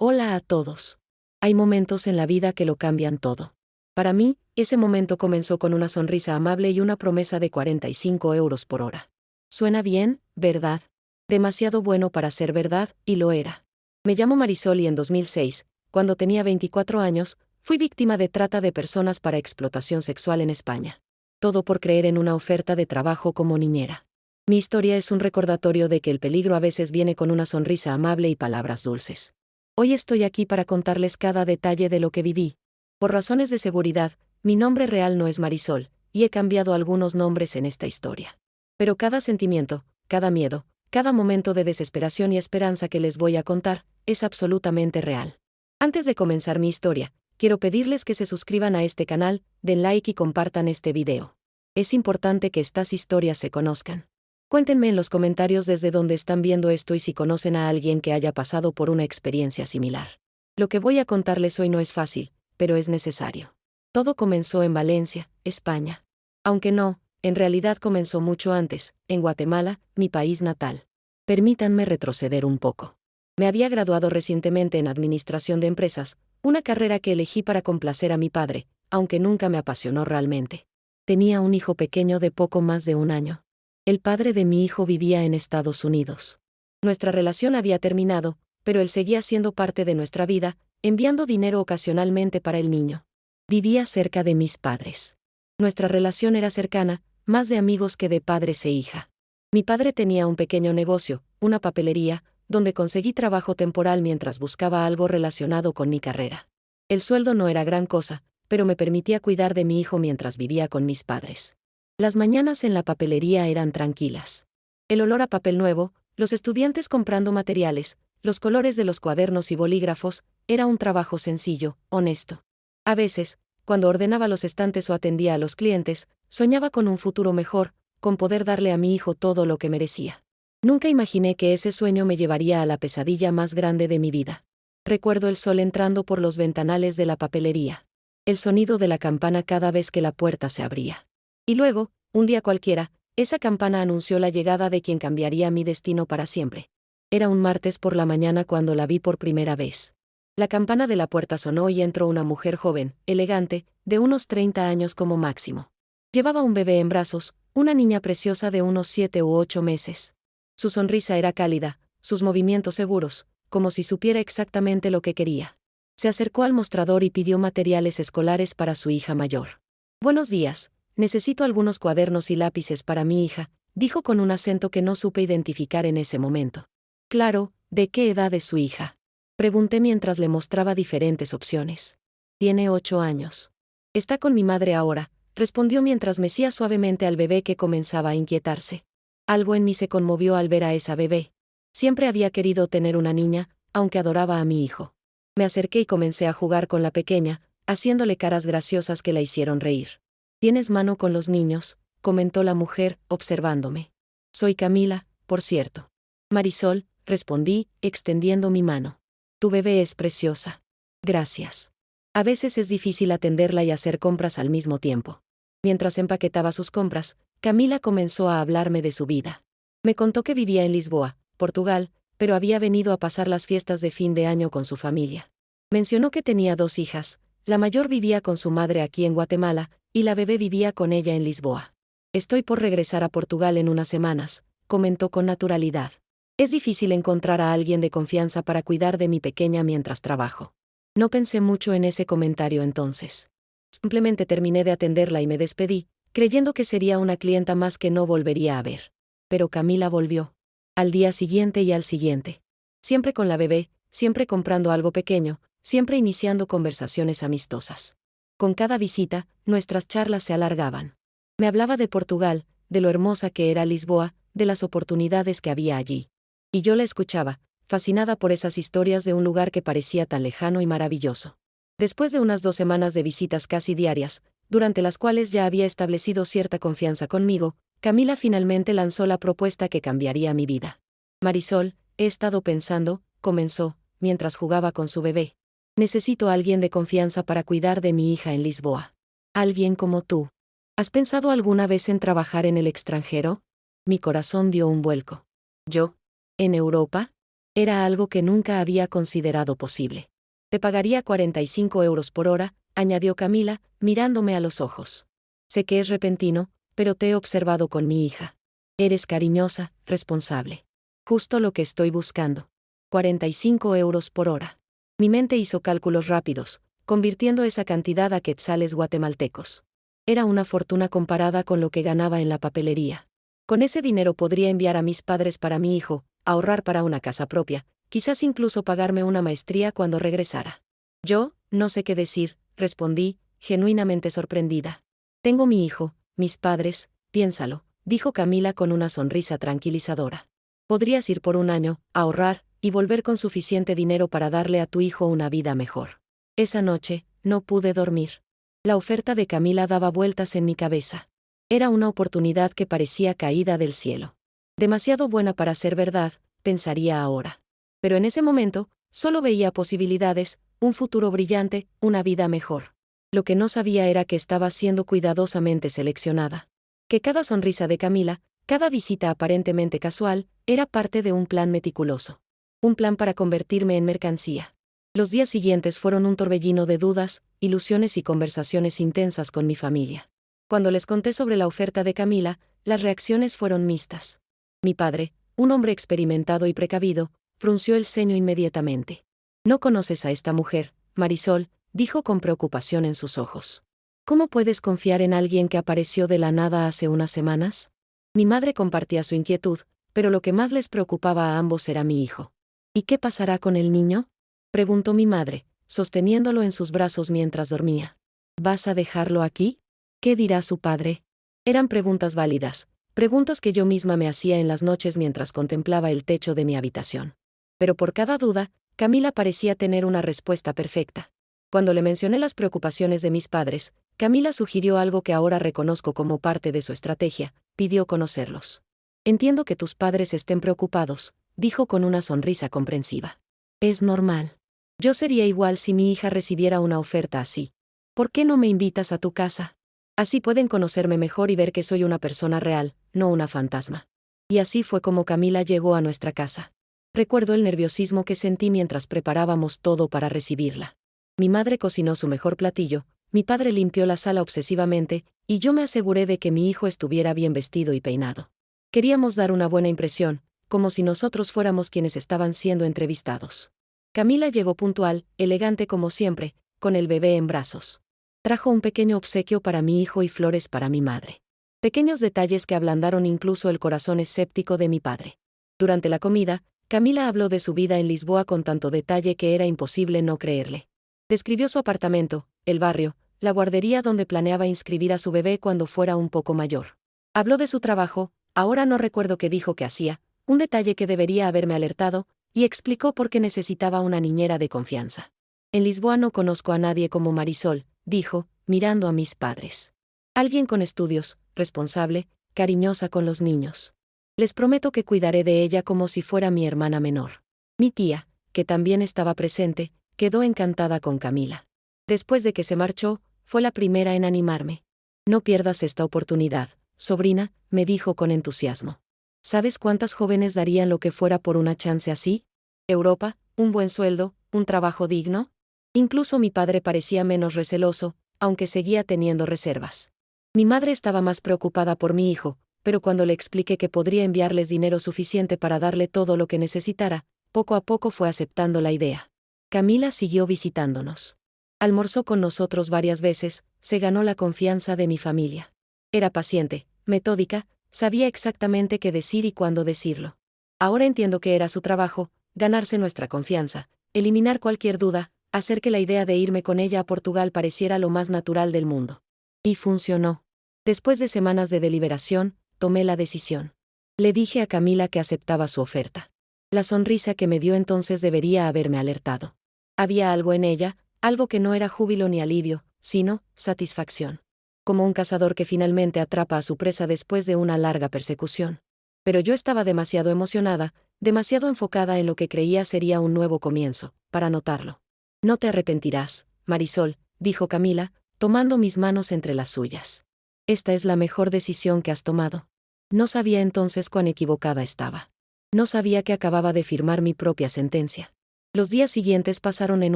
Hola a todos. Hay momentos en la vida que lo cambian todo. Para mí, ese momento comenzó con una sonrisa amable y una promesa de 45 euros por hora. Suena bien, ¿verdad? Demasiado bueno para ser verdad, y lo era. Me llamo Marisol y en 2006, cuando tenía 24 años, fui víctima de trata de personas para explotación sexual en España. Todo por creer en una oferta de trabajo como niñera. Mi historia es un recordatorio de que el peligro a veces viene con una sonrisa amable y palabras dulces. Hoy estoy aquí para contarles cada detalle de lo que viví. Por razones de seguridad, mi nombre real no es Marisol, y he cambiado algunos nombres en esta historia. Pero cada sentimiento, cada miedo, cada momento de desesperación y esperanza que les voy a contar, es absolutamente real. Antes de comenzar mi historia, quiero pedirles que se suscriban a este canal, den like y compartan este video. Es importante que estas historias se conozcan. Cuéntenme en los comentarios desde dónde están viendo esto y si conocen a alguien que haya pasado por una experiencia similar. Lo que voy a contarles hoy no es fácil, pero es necesario. Todo comenzó en Valencia, España. Aunque no, en realidad comenzó mucho antes, en Guatemala, mi país natal. Permítanme retroceder un poco. Me había graduado recientemente en Administración de Empresas, una carrera que elegí para complacer a mi padre, aunque nunca me apasionó realmente. Tenía un hijo pequeño de poco más de un año. El padre de mi hijo vivía en Estados Unidos. Nuestra relación había terminado, pero él seguía siendo parte de nuestra vida, enviando dinero ocasionalmente para el niño. Vivía cerca de mis padres. Nuestra relación era cercana, más de amigos que de padres e hija. Mi padre tenía un pequeño negocio, una papelería, donde conseguí trabajo temporal mientras buscaba algo relacionado con mi carrera. El sueldo no era gran cosa, pero me permitía cuidar de mi hijo mientras vivía con mis padres. Las mañanas en la papelería eran tranquilas. El olor a papel nuevo, los estudiantes comprando materiales, los colores de los cuadernos y bolígrafos, era un trabajo sencillo, honesto. A veces, cuando ordenaba los estantes o atendía a los clientes, soñaba con un futuro mejor, con poder darle a mi hijo todo lo que merecía. Nunca imaginé que ese sueño me llevaría a la pesadilla más grande de mi vida. Recuerdo el sol entrando por los ventanales de la papelería. El sonido de la campana cada vez que la puerta se abría. Y luego, un día cualquiera, esa campana anunció la llegada de quien cambiaría mi destino para siempre. Era un martes por la mañana cuando la vi por primera vez. La campana de la puerta sonó y entró una mujer joven, elegante, de unos 30 años como máximo. Llevaba un bebé en brazos, una niña preciosa de unos 7 u 8 meses. Su sonrisa era cálida, sus movimientos seguros, como si supiera exactamente lo que quería. Se acercó al mostrador y pidió materiales escolares para su hija mayor. Buenos días. Necesito algunos cuadernos y lápices para mi hija, dijo con un acento que no supe identificar en ese momento. Claro, ¿de qué edad es su hija? Pregunté mientras le mostraba diferentes opciones. Tiene 8 años. Está con mi madre ahora, respondió mientras mecía suavemente al bebé que comenzaba a inquietarse. Algo en mí se conmovió al ver a esa bebé. Siempre había querido tener una niña, aunque adoraba a mi hijo. Me acerqué y comencé a jugar con la pequeña, haciéndole caras graciosas que la hicieron reír. ¿Tienes mano con los niños?, comentó la mujer, observándome. Soy Camila, por cierto. Marisol, respondí, extendiendo mi mano. Tu bebé es preciosa. Gracias. A veces es difícil atenderla y hacer compras al mismo tiempo. Mientras empaquetaba sus compras, Camila comenzó a hablarme de su vida. Me contó que vivía en Lisboa, Portugal, pero había venido a pasar las fiestas de fin de año con su familia. Mencionó que tenía 2 hijas, la mayor vivía con su madre aquí en Guatemala, y la bebé vivía con ella en Lisboa. Estoy por regresar a Portugal en unas semanas, comentó con naturalidad. Es difícil encontrar a alguien de confianza para cuidar de mi pequeña mientras trabajo. No pensé mucho en ese comentario entonces. Simplemente terminé de atenderla y me despedí, creyendo que sería una clienta más que no volvería a ver. Pero Camila volvió. Al día siguiente y al siguiente. Siempre con la bebé, siempre comprando algo pequeño, siempre iniciando conversaciones amistosas. Con cada visita, nuestras charlas se alargaban. Me hablaba de Portugal, de lo hermosa que era Lisboa, de las oportunidades que había allí. Y yo la escuchaba, fascinada por esas historias de un lugar que parecía tan lejano y maravilloso. Después de unas 2 semanas de visitas casi diarias, durante las cuales ya había establecido cierta confianza conmigo, Camila finalmente lanzó la propuesta que cambiaría mi vida. Marisol, he estado pensando, comenzó, mientras jugaba con su bebé. Necesito a alguien de confianza para cuidar de mi hija en Lisboa. Alguien como tú. ¿Has pensado alguna vez en trabajar en el extranjero? Mi corazón dio un vuelco. ¿Yo? ¿En Europa? Era algo que nunca había considerado posible. Te pagaría 45 euros por hora, añadió Camila, mirándome a los ojos. Sé que es repentino, pero te he observado con mi hija. Eres cariñosa, responsable. Justo lo que estoy buscando. 45 euros por hora. Mi mente hizo cálculos rápidos, convirtiendo esa cantidad a quetzales guatemaltecos. Era una fortuna comparada con lo que ganaba en la papelería. Con ese dinero podría enviar a mis padres para mi hijo, ahorrar para una casa propia, quizás incluso pagarme una maestría cuando regresara. Yo, no sé qué decir, respondí, genuinamente sorprendida. Tengo mi hijo, mis padres, piénsalo, dijo Camila con una sonrisa tranquilizadora. Podrías ir por un año, ahorrar, y volver con suficiente dinero para darle a tu hijo una vida mejor. Esa noche, no pude dormir. La oferta de Camila daba vueltas en mi cabeza. Era una oportunidad que parecía caída del cielo. Demasiado buena para ser verdad, pensaría ahora. Pero en ese momento, solo veía posibilidades, un futuro brillante, una vida mejor. Lo que no sabía era que estaba siendo cuidadosamente seleccionada. Que cada sonrisa de Camila, cada visita aparentemente casual, era parte de un plan meticuloso. Un plan para convertirme en mercancía. Los días siguientes fueron un torbellino de dudas, ilusiones y conversaciones intensas con mi familia. Cuando les conté sobre la oferta de Camila, las reacciones fueron mixtas. Mi padre, un hombre experimentado y precavido, frunció el ceño inmediatamente. «No conoces a esta mujer, Marisol», dijo con preocupación en sus ojos. «¿Cómo puedes confiar en alguien que apareció de la nada hace unas semanas?» Mi madre compartía su inquietud, pero lo que más les preocupaba a ambos era mi hijo. «¿Y qué pasará con el niño?», preguntó mi madre, sosteniéndolo en sus brazos mientras dormía. «¿Vas a dejarlo aquí? ¿Qué dirá su padre?». Eran preguntas válidas, preguntas que yo misma me hacía en las noches mientras contemplaba el techo de mi habitación. Pero por cada duda, Camila parecía tener una respuesta perfecta. Cuando le mencioné las preocupaciones de mis padres, Camila sugirió algo que ahora reconozco como parte de su estrategia: pidió conocerlos. «Entiendo que tus padres estén preocupados», dijo con una sonrisa comprensiva. «Es normal. Yo sería igual si mi hija recibiera una oferta así. ¿Por qué no me invitas a tu casa? Así pueden conocerme mejor y ver que soy una persona real, no una fantasma». Y así fue como Camila llegó a nuestra casa. Recuerdo el nerviosismo que sentí mientras preparábamos todo para recibirla. Mi madre cocinó su mejor platillo, mi padre limpió la sala obsesivamente, y yo me aseguré de que mi hijo estuviera bien vestido y peinado. Queríamos dar una buena impresión, como si nosotros fuéramos quienes estaban siendo entrevistados. Camila llegó puntual, elegante como siempre, con el bebé en brazos. Trajo un pequeño obsequio para mi hijo y flores para mi madre. Pequeños detalles que ablandaron incluso el corazón escéptico de mi padre. Durante la comida, Camila habló de su vida en Lisboa con tanto detalle que era imposible no creerle. Describió su apartamento, el barrio, la guardería donde planeaba inscribir a su bebé cuando fuera un poco mayor. Habló de su trabajo, ahora no recuerdo qué dijo que hacía, un detalle que debería haberme alertado, y explicó por qué necesitaba una niñera de confianza. «En Lisboa no conozco a nadie como Marisol», dijo, mirando a mis padres. «Alguien con estudios, responsable, cariñosa con los niños. Les prometo que cuidaré de ella como si fuera mi hermana menor». Mi tía, que también estaba presente, quedó encantada con Camila. Después de que se marchó, fue la primera en animarme. «No pierdas esta oportunidad, sobrina», me dijo con entusiasmo. «¿Sabes cuántas jóvenes darían lo que fuera por una chance así? Europa, un buen sueldo, un trabajo digno». Incluso mi padre parecía menos receloso, aunque seguía teniendo reservas. Mi madre estaba más preocupada por mi hijo, pero cuando le expliqué que podría enviarles dinero suficiente para darle todo lo que necesitara, poco a poco fue aceptando la idea. Camila siguió visitándonos. Almorzó con nosotros varias veces, se ganó la confianza de mi familia. Era paciente, metódica, sabía exactamente qué decir y cuándo decirlo. Ahora entiendo que era su trabajo, ganarse nuestra confianza, eliminar cualquier duda, hacer que la idea de irme con ella a Portugal pareciera lo más natural del mundo. Y funcionó. Después de semanas de deliberación, tomé la decisión. Le dije a Camila que aceptaba su oferta. La sonrisa que me dio entonces debería haberme alertado. Había algo en ella, algo que no era júbilo ni alivio, sino satisfacción. Como un cazador que finalmente atrapa a su presa después de una larga persecución. Pero yo estaba demasiado emocionada, demasiado enfocada en lo que creía sería un nuevo comienzo, para notarlo. «No te arrepentirás, Marisol», dijo Camila, tomando mis manos entre las suyas. «Esta es la mejor decisión que has tomado». No sabía entonces cuán equivocada estaba. No sabía que acababa de firmar mi propia sentencia. Los días siguientes pasaron en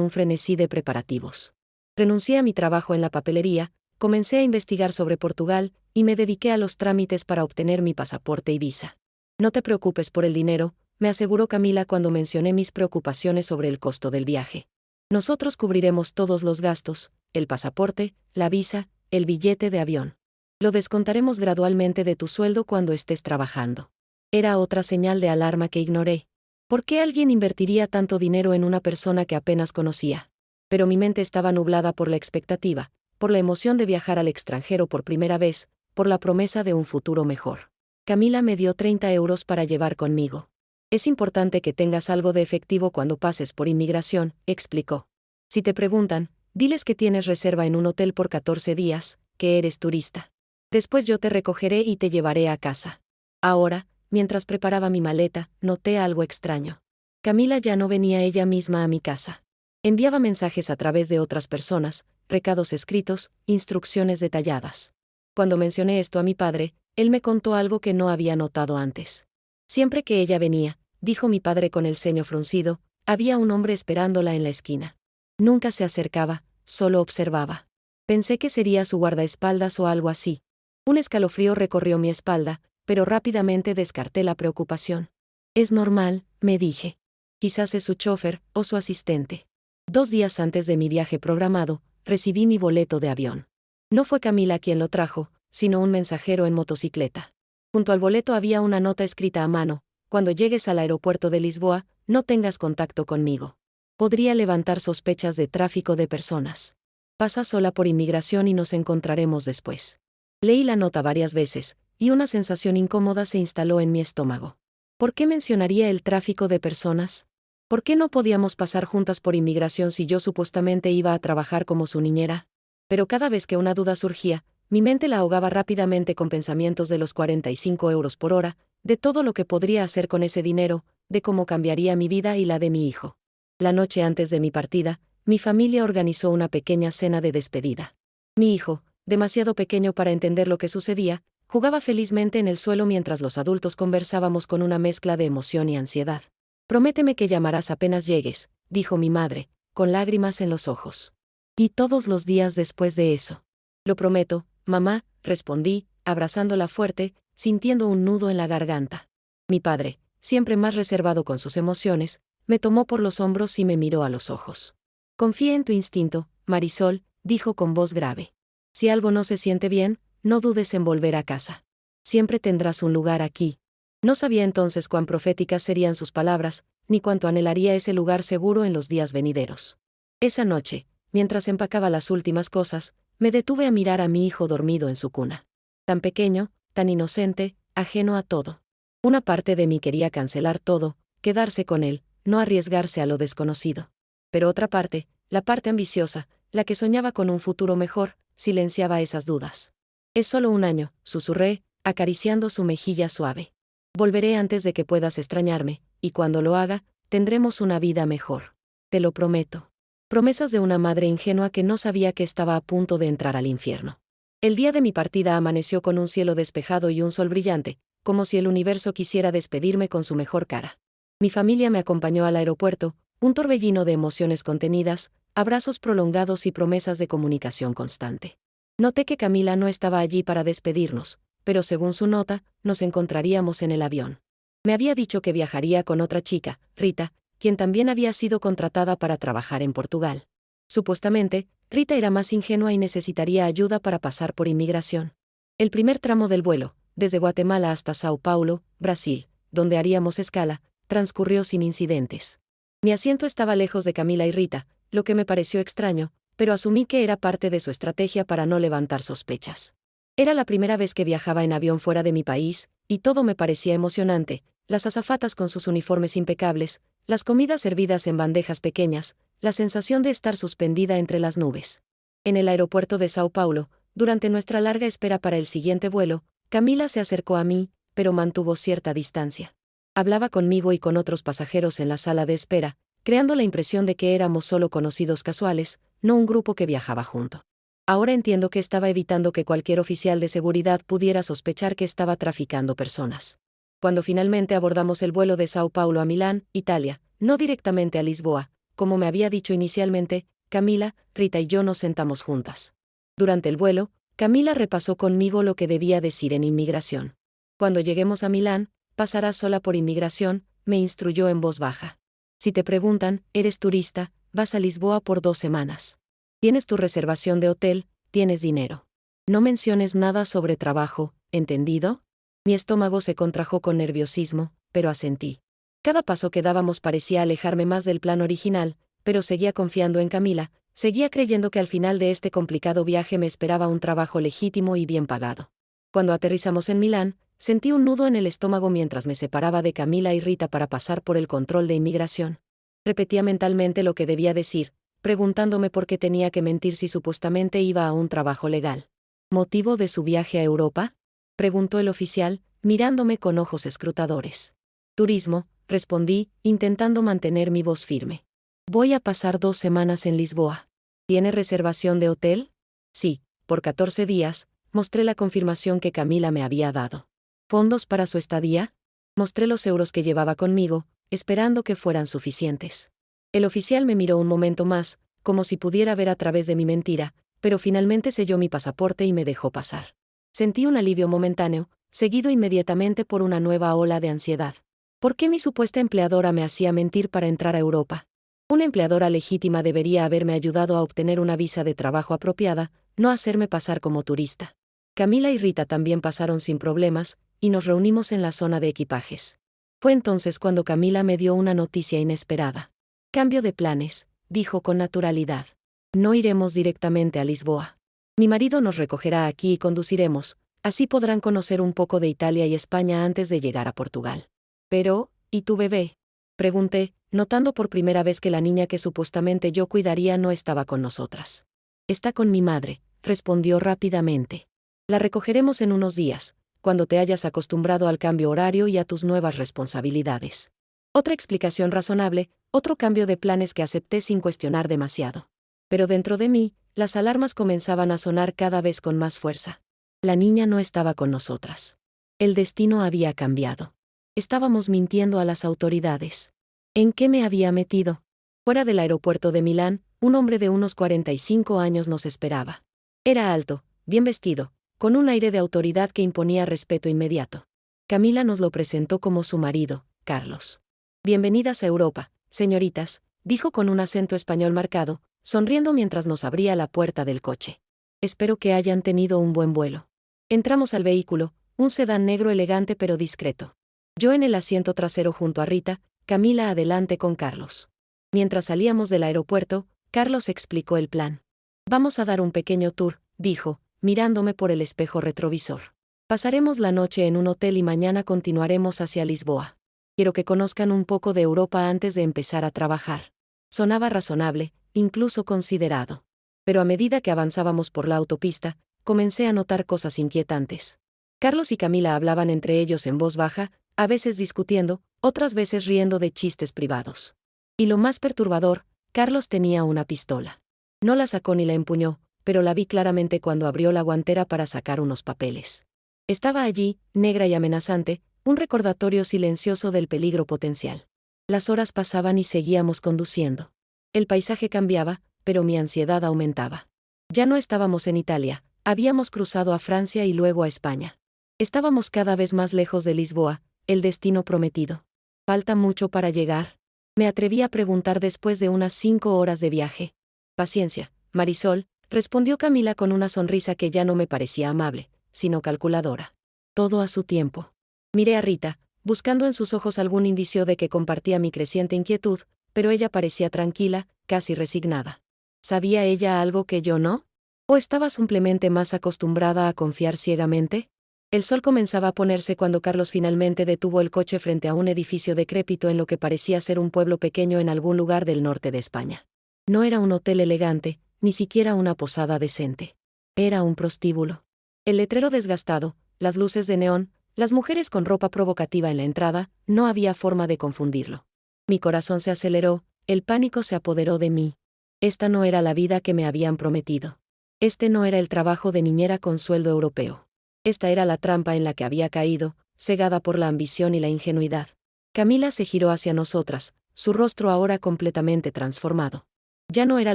un frenesí de preparativos. Renuncié a mi trabajo en la papelería, comencé a investigar sobre Portugal, y me dediqué a los trámites para obtener mi pasaporte y visa. No te preocupes por el dinero, me aseguró Camila cuando mencioné mis preocupaciones sobre el costo del viaje. Nosotros cubriremos todos los gastos, el pasaporte, la visa, el billete de avión. Lo descontaremos gradualmente de tu sueldo cuando estés trabajando. Era otra señal de alarma que ignoré. ¿Por qué alguien invertiría tanto dinero en una persona que apenas conocía? Pero mi mente estaba nublada por la expectativa, por la emoción de viajar al extranjero por primera vez, por la promesa de un futuro mejor. Camila me dio 30 euros para llevar conmigo. Es importante que tengas algo de efectivo cuando pases por inmigración, explicó. Si te preguntan, diles que tienes reserva en un hotel por 14 días, que eres turista. Después yo te recogeré y te llevaré a casa. Ahora, mientras preparaba mi maleta, noté algo extraño. Camila ya no venía ella misma a mi casa. Enviaba mensajes a través de otras personas, recados escritos, instrucciones detalladas. Cuando mencioné esto a mi padre, él me contó algo que no había notado antes. Siempre que ella venía, dijo mi padre con el ceño fruncido, había un hombre esperándola en la esquina. Nunca se acercaba, solo observaba. Pensé que sería su guardaespaldas o algo así. Un escalofrío recorrió mi espalda, pero rápidamente descarté la preocupación. Es normal, me dije. Quizás es su chofer o su asistente. 2 días antes de mi viaje programado, recibí mi boleto de avión. No fue Camila quien lo trajo, sino un mensajero en motocicleta. Junto al boleto había una nota escrita a mano: cuando llegues al aeropuerto de Lisboa, no tengas contacto conmigo. Podría levantar sospechas de tráfico de personas. Pasa sola por inmigración y nos encontraremos después. Leí la nota varias veces, y una sensación incómoda se instaló en mi estómago. ¿Por qué mencionaría el tráfico de personas? ¿Por qué no podíamos pasar juntas por inmigración si yo supuestamente iba a trabajar como su niñera? Pero cada vez que una duda surgía, mi mente la ahogaba rápidamente con pensamientos de los 45 euros por hora, de todo lo que podría hacer con ese dinero, de cómo cambiaría mi vida y la de mi hijo. La noche antes de mi partida, mi familia organizó una pequeña cena de despedida. Mi hijo, demasiado pequeño para entender lo que sucedía, jugaba felizmente en el suelo mientras los adultos conversábamos con una mezcla de emoción y ansiedad. Prométeme que llamarás apenas llegues, dijo mi madre, con lágrimas en los ojos. Y todos los días después de eso. Lo prometo, mamá, respondí, abrazándola fuerte, sintiendo un nudo en la garganta. Mi padre, siempre más reservado con sus emociones, me tomó por los hombros y me miró a los ojos. Confía en tu instinto, Marisol, dijo con voz grave. Si algo no se siente bien, no dudes en volver a casa. Siempre tendrás un lugar aquí. No sabía entonces cuán proféticas serían sus palabras, ni cuánto anhelaría ese lugar seguro en los días venideros. Esa noche, mientras empacaba las últimas cosas, me detuve a mirar a mi hijo dormido en su cuna. Tan pequeño, tan inocente, ajeno a todo. Una parte de mí quería cancelar todo, quedarse con él, no arriesgarse a lo desconocido. Pero otra parte, la parte ambiciosa, la que soñaba con un futuro mejor, silenciaba esas dudas. Es solo un año, susurré, acariciando su mejilla suave. Volveré antes de que puedas extrañarme, y cuando lo haga, tendremos una vida mejor. Te lo prometo. Promesas de una madre ingenua que no sabía que estaba a punto de entrar al infierno. El día de mi partida amaneció con un cielo despejado y un sol brillante, como si el universo quisiera despedirme con su mejor cara. Mi familia me acompañó al aeropuerto, un torbellino de emociones contenidas, abrazos prolongados y promesas de comunicación constante. Noté que Camila no estaba allí para despedirnos, pero según su nota, nos encontraríamos en el avión. Me había dicho que viajaría con otra chica, Rita, quien también había sido contratada para trabajar en Portugal. Supuestamente, Rita era más ingenua y necesitaría ayuda para pasar por inmigración. El primer tramo del vuelo, desde Guatemala hasta Sao Paulo, Brasil, donde haríamos escala, transcurrió sin incidentes. Mi asiento estaba lejos de Camila y Rita, lo que me pareció extraño, pero asumí que era parte de su estrategia para no levantar sospechas. Era la primera vez que viajaba en avión fuera de mi país, y todo me parecía emocionante: las azafatas con sus uniformes impecables, las comidas servidas en bandejas pequeñas, la sensación de estar suspendida entre las nubes. En el aeropuerto de Sao Paulo, durante nuestra larga espera para el siguiente vuelo, Camila se acercó a mí, pero mantuvo cierta distancia. Hablaba conmigo y con otros pasajeros en la sala de espera, creando la impresión de que éramos solo conocidos casuales, no un grupo que viajaba junto. Ahora entiendo que estaba evitando que cualquier oficial de seguridad pudiera sospechar que estaba traficando personas. Cuando finalmente abordamos el vuelo de Sao Paulo a Milán, Italia, no directamente a Lisboa, como me había dicho inicialmente, Camila, Rita y yo nos sentamos juntas. Durante el vuelo, Camila repasó conmigo lo que debía decir en inmigración. Cuando lleguemos a Milán, pasarás sola por inmigración, me instruyó en voz baja. Si te preguntan, ¿eres turista? Vas a Lisboa por 2 semanas. Tienes tu reservación de hotel, tienes dinero. No menciones nada sobre trabajo, ¿entendido? Mi estómago se contrajo con nerviosismo, pero asentí. Cada paso que dábamos parecía alejarme más del plan original, pero seguía confiando en Camila, seguía creyendo que al final de este complicado viaje me esperaba un trabajo legítimo y bien pagado. Cuando aterrizamos en Milán, sentí un nudo en el estómago mientras me separaba de Camila y Rita para pasar por el control de inmigración. Repetía mentalmente lo que debía decir, preguntándome por qué tenía que mentir si supuestamente iba a un trabajo legal. ¿Motivo de su viaje a Europa?, preguntó el oficial, mirándome con ojos escrutadores. Turismo, respondí, intentando mantener mi voz firme. Voy a pasar 2 semanas en Lisboa. ¿Tiene reservación de hotel? Sí, por 14 días, mostré la confirmación que Camila me había dado. ¿Fondos para su estadía? Mostré los euros que llevaba conmigo, esperando que fueran suficientes. El oficial me miró un momento más, como si pudiera ver a través de mi mentira, pero finalmente selló mi pasaporte y me dejó pasar. Sentí un alivio momentáneo, seguido inmediatamente por una nueva ola de ansiedad. ¿Por qué mi supuesta empleadora me hacía mentir para entrar a Europa? Una empleadora legítima debería haberme ayudado a obtener una visa de trabajo apropiada, no hacerme pasar como turista. Camila y Rita también pasaron sin problemas, y nos reunimos en la zona de equipajes. Fue entonces cuando Camila me dio una noticia inesperada. Cambio de planes, dijo con naturalidad. No iremos directamente a Lisboa. Mi marido nos recogerá aquí y conduciremos, así podrán conocer un poco de Italia y España antes de llegar a Portugal. Pero, ¿y tu bebé?, pregunté, notando por primera vez que la niña que supuestamente yo cuidaría no estaba con nosotras. Está con mi madre, respondió rápidamente. La recogeremos en unos días, cuando te hayas acostumbrado al cambio horario y a tus nuevas responsabilidades. Otra explicación razonable, otro cambio de planes que acepté sin cuestionar demasiado. Pero dentro de mí, las alarmas comenzaban a sonar cada vez con más fuerza. La niña no estaba con nosotras. El destino había cambiado. Estábamos mintiendo a las autoridades. ¿En qué me había metido? Fuera del aeropuerto de Milán, un hombre de unos 45 años nos esperaba. Era alto, bien vestido, con un aire de autoridad que imponía respeto inmediato. Camila nos lo presentó como su marido, Carlos. Bienvenidas a Europa, señoritas, dijo con un acento español marcado, sonriendo mientras nos abría la puerta del coche. Espero que hayan tenido un buen vuelo. Entramos al vehículo, un sedán negro elegante pero discreto. Yo en el asiento trasero junto a Rita, Camila adelante con Carlos. Mientras salíamos del aeropuerto, Carlos explicó el plan. Vamos a dar un pequeño tour, dijo, mirándome por el espejo retrovisor. Pasaremos la noche en un hotel y mañana continuaremos hacia Lisboa. Quiero que conozcan un poco de Europa antes de empezar a trabajar. Sonaba razonable, incluso considerado. Pero a medida que avanzábamos por la autopista, comencé a notar cosas inquietantes. Carlos y Camila hablaban entre ellos en voz baja, a veces discutiendo, otras veces riendo de chistes privados. Y lo más perturbador, Carlos tenía una pistola. No la sacó ni la empuñó, pero la vi claramente cuando abrió la guantera para sacar unos papeles. Estaba allí, negra y amenazante, un recordatorio silencioso del peligro potencial. Las horas pasaban y seguíamos conduciendo. El paisaje cambiaba, pero mi ansiedad aumentaba. Ya no estábamos en Italia, habíamos cruzado a Francia y luego a España. Estábamos cada vez más lejos de Lisboa, el destino prometido. ¿Falta mucho para llegar?, me atreví a preguntar después de unas 5 horas de viaje. Paciencia, Marisol, respondió Camila con una sonrisa que ya no me parecía amable, sino calculadora. Todo a su tiempo. Miré a Rita, buscando en sus ojos algún indicio de que compartía mi creciente inquietud, pero ella parecía tranquila, casi resignada. ¿Sabía ella algo que yo no? ¿O estaba simplemente más acostumbrada a confiar ciegamente? El sol comenzaba a ponerse cuando Carlos finalmente detuvo el coche frente a un edificio decrépito en lo que parecía ser un pueblo pequeño en algún lugar del norte de España. No era un hotel elegante, ni siquiera una posada decente. Era un prostíbulo. El letrero desgastado, las luces de neón, las mujeres con ropa provocativa en la entrada, no había forma de confundirlo. Mi corazón se aceleró, el pánico se apoderó de mí. Esta no era la vida que me habían prometido. Este no era el trabajo de niñera con sueldo europeo. Esta era la trampa en la que había caído, cegada por la ambición y la ingenuidad. Camila se giró hacia nosotras, su rostro ahora completamente transformado. Ya no era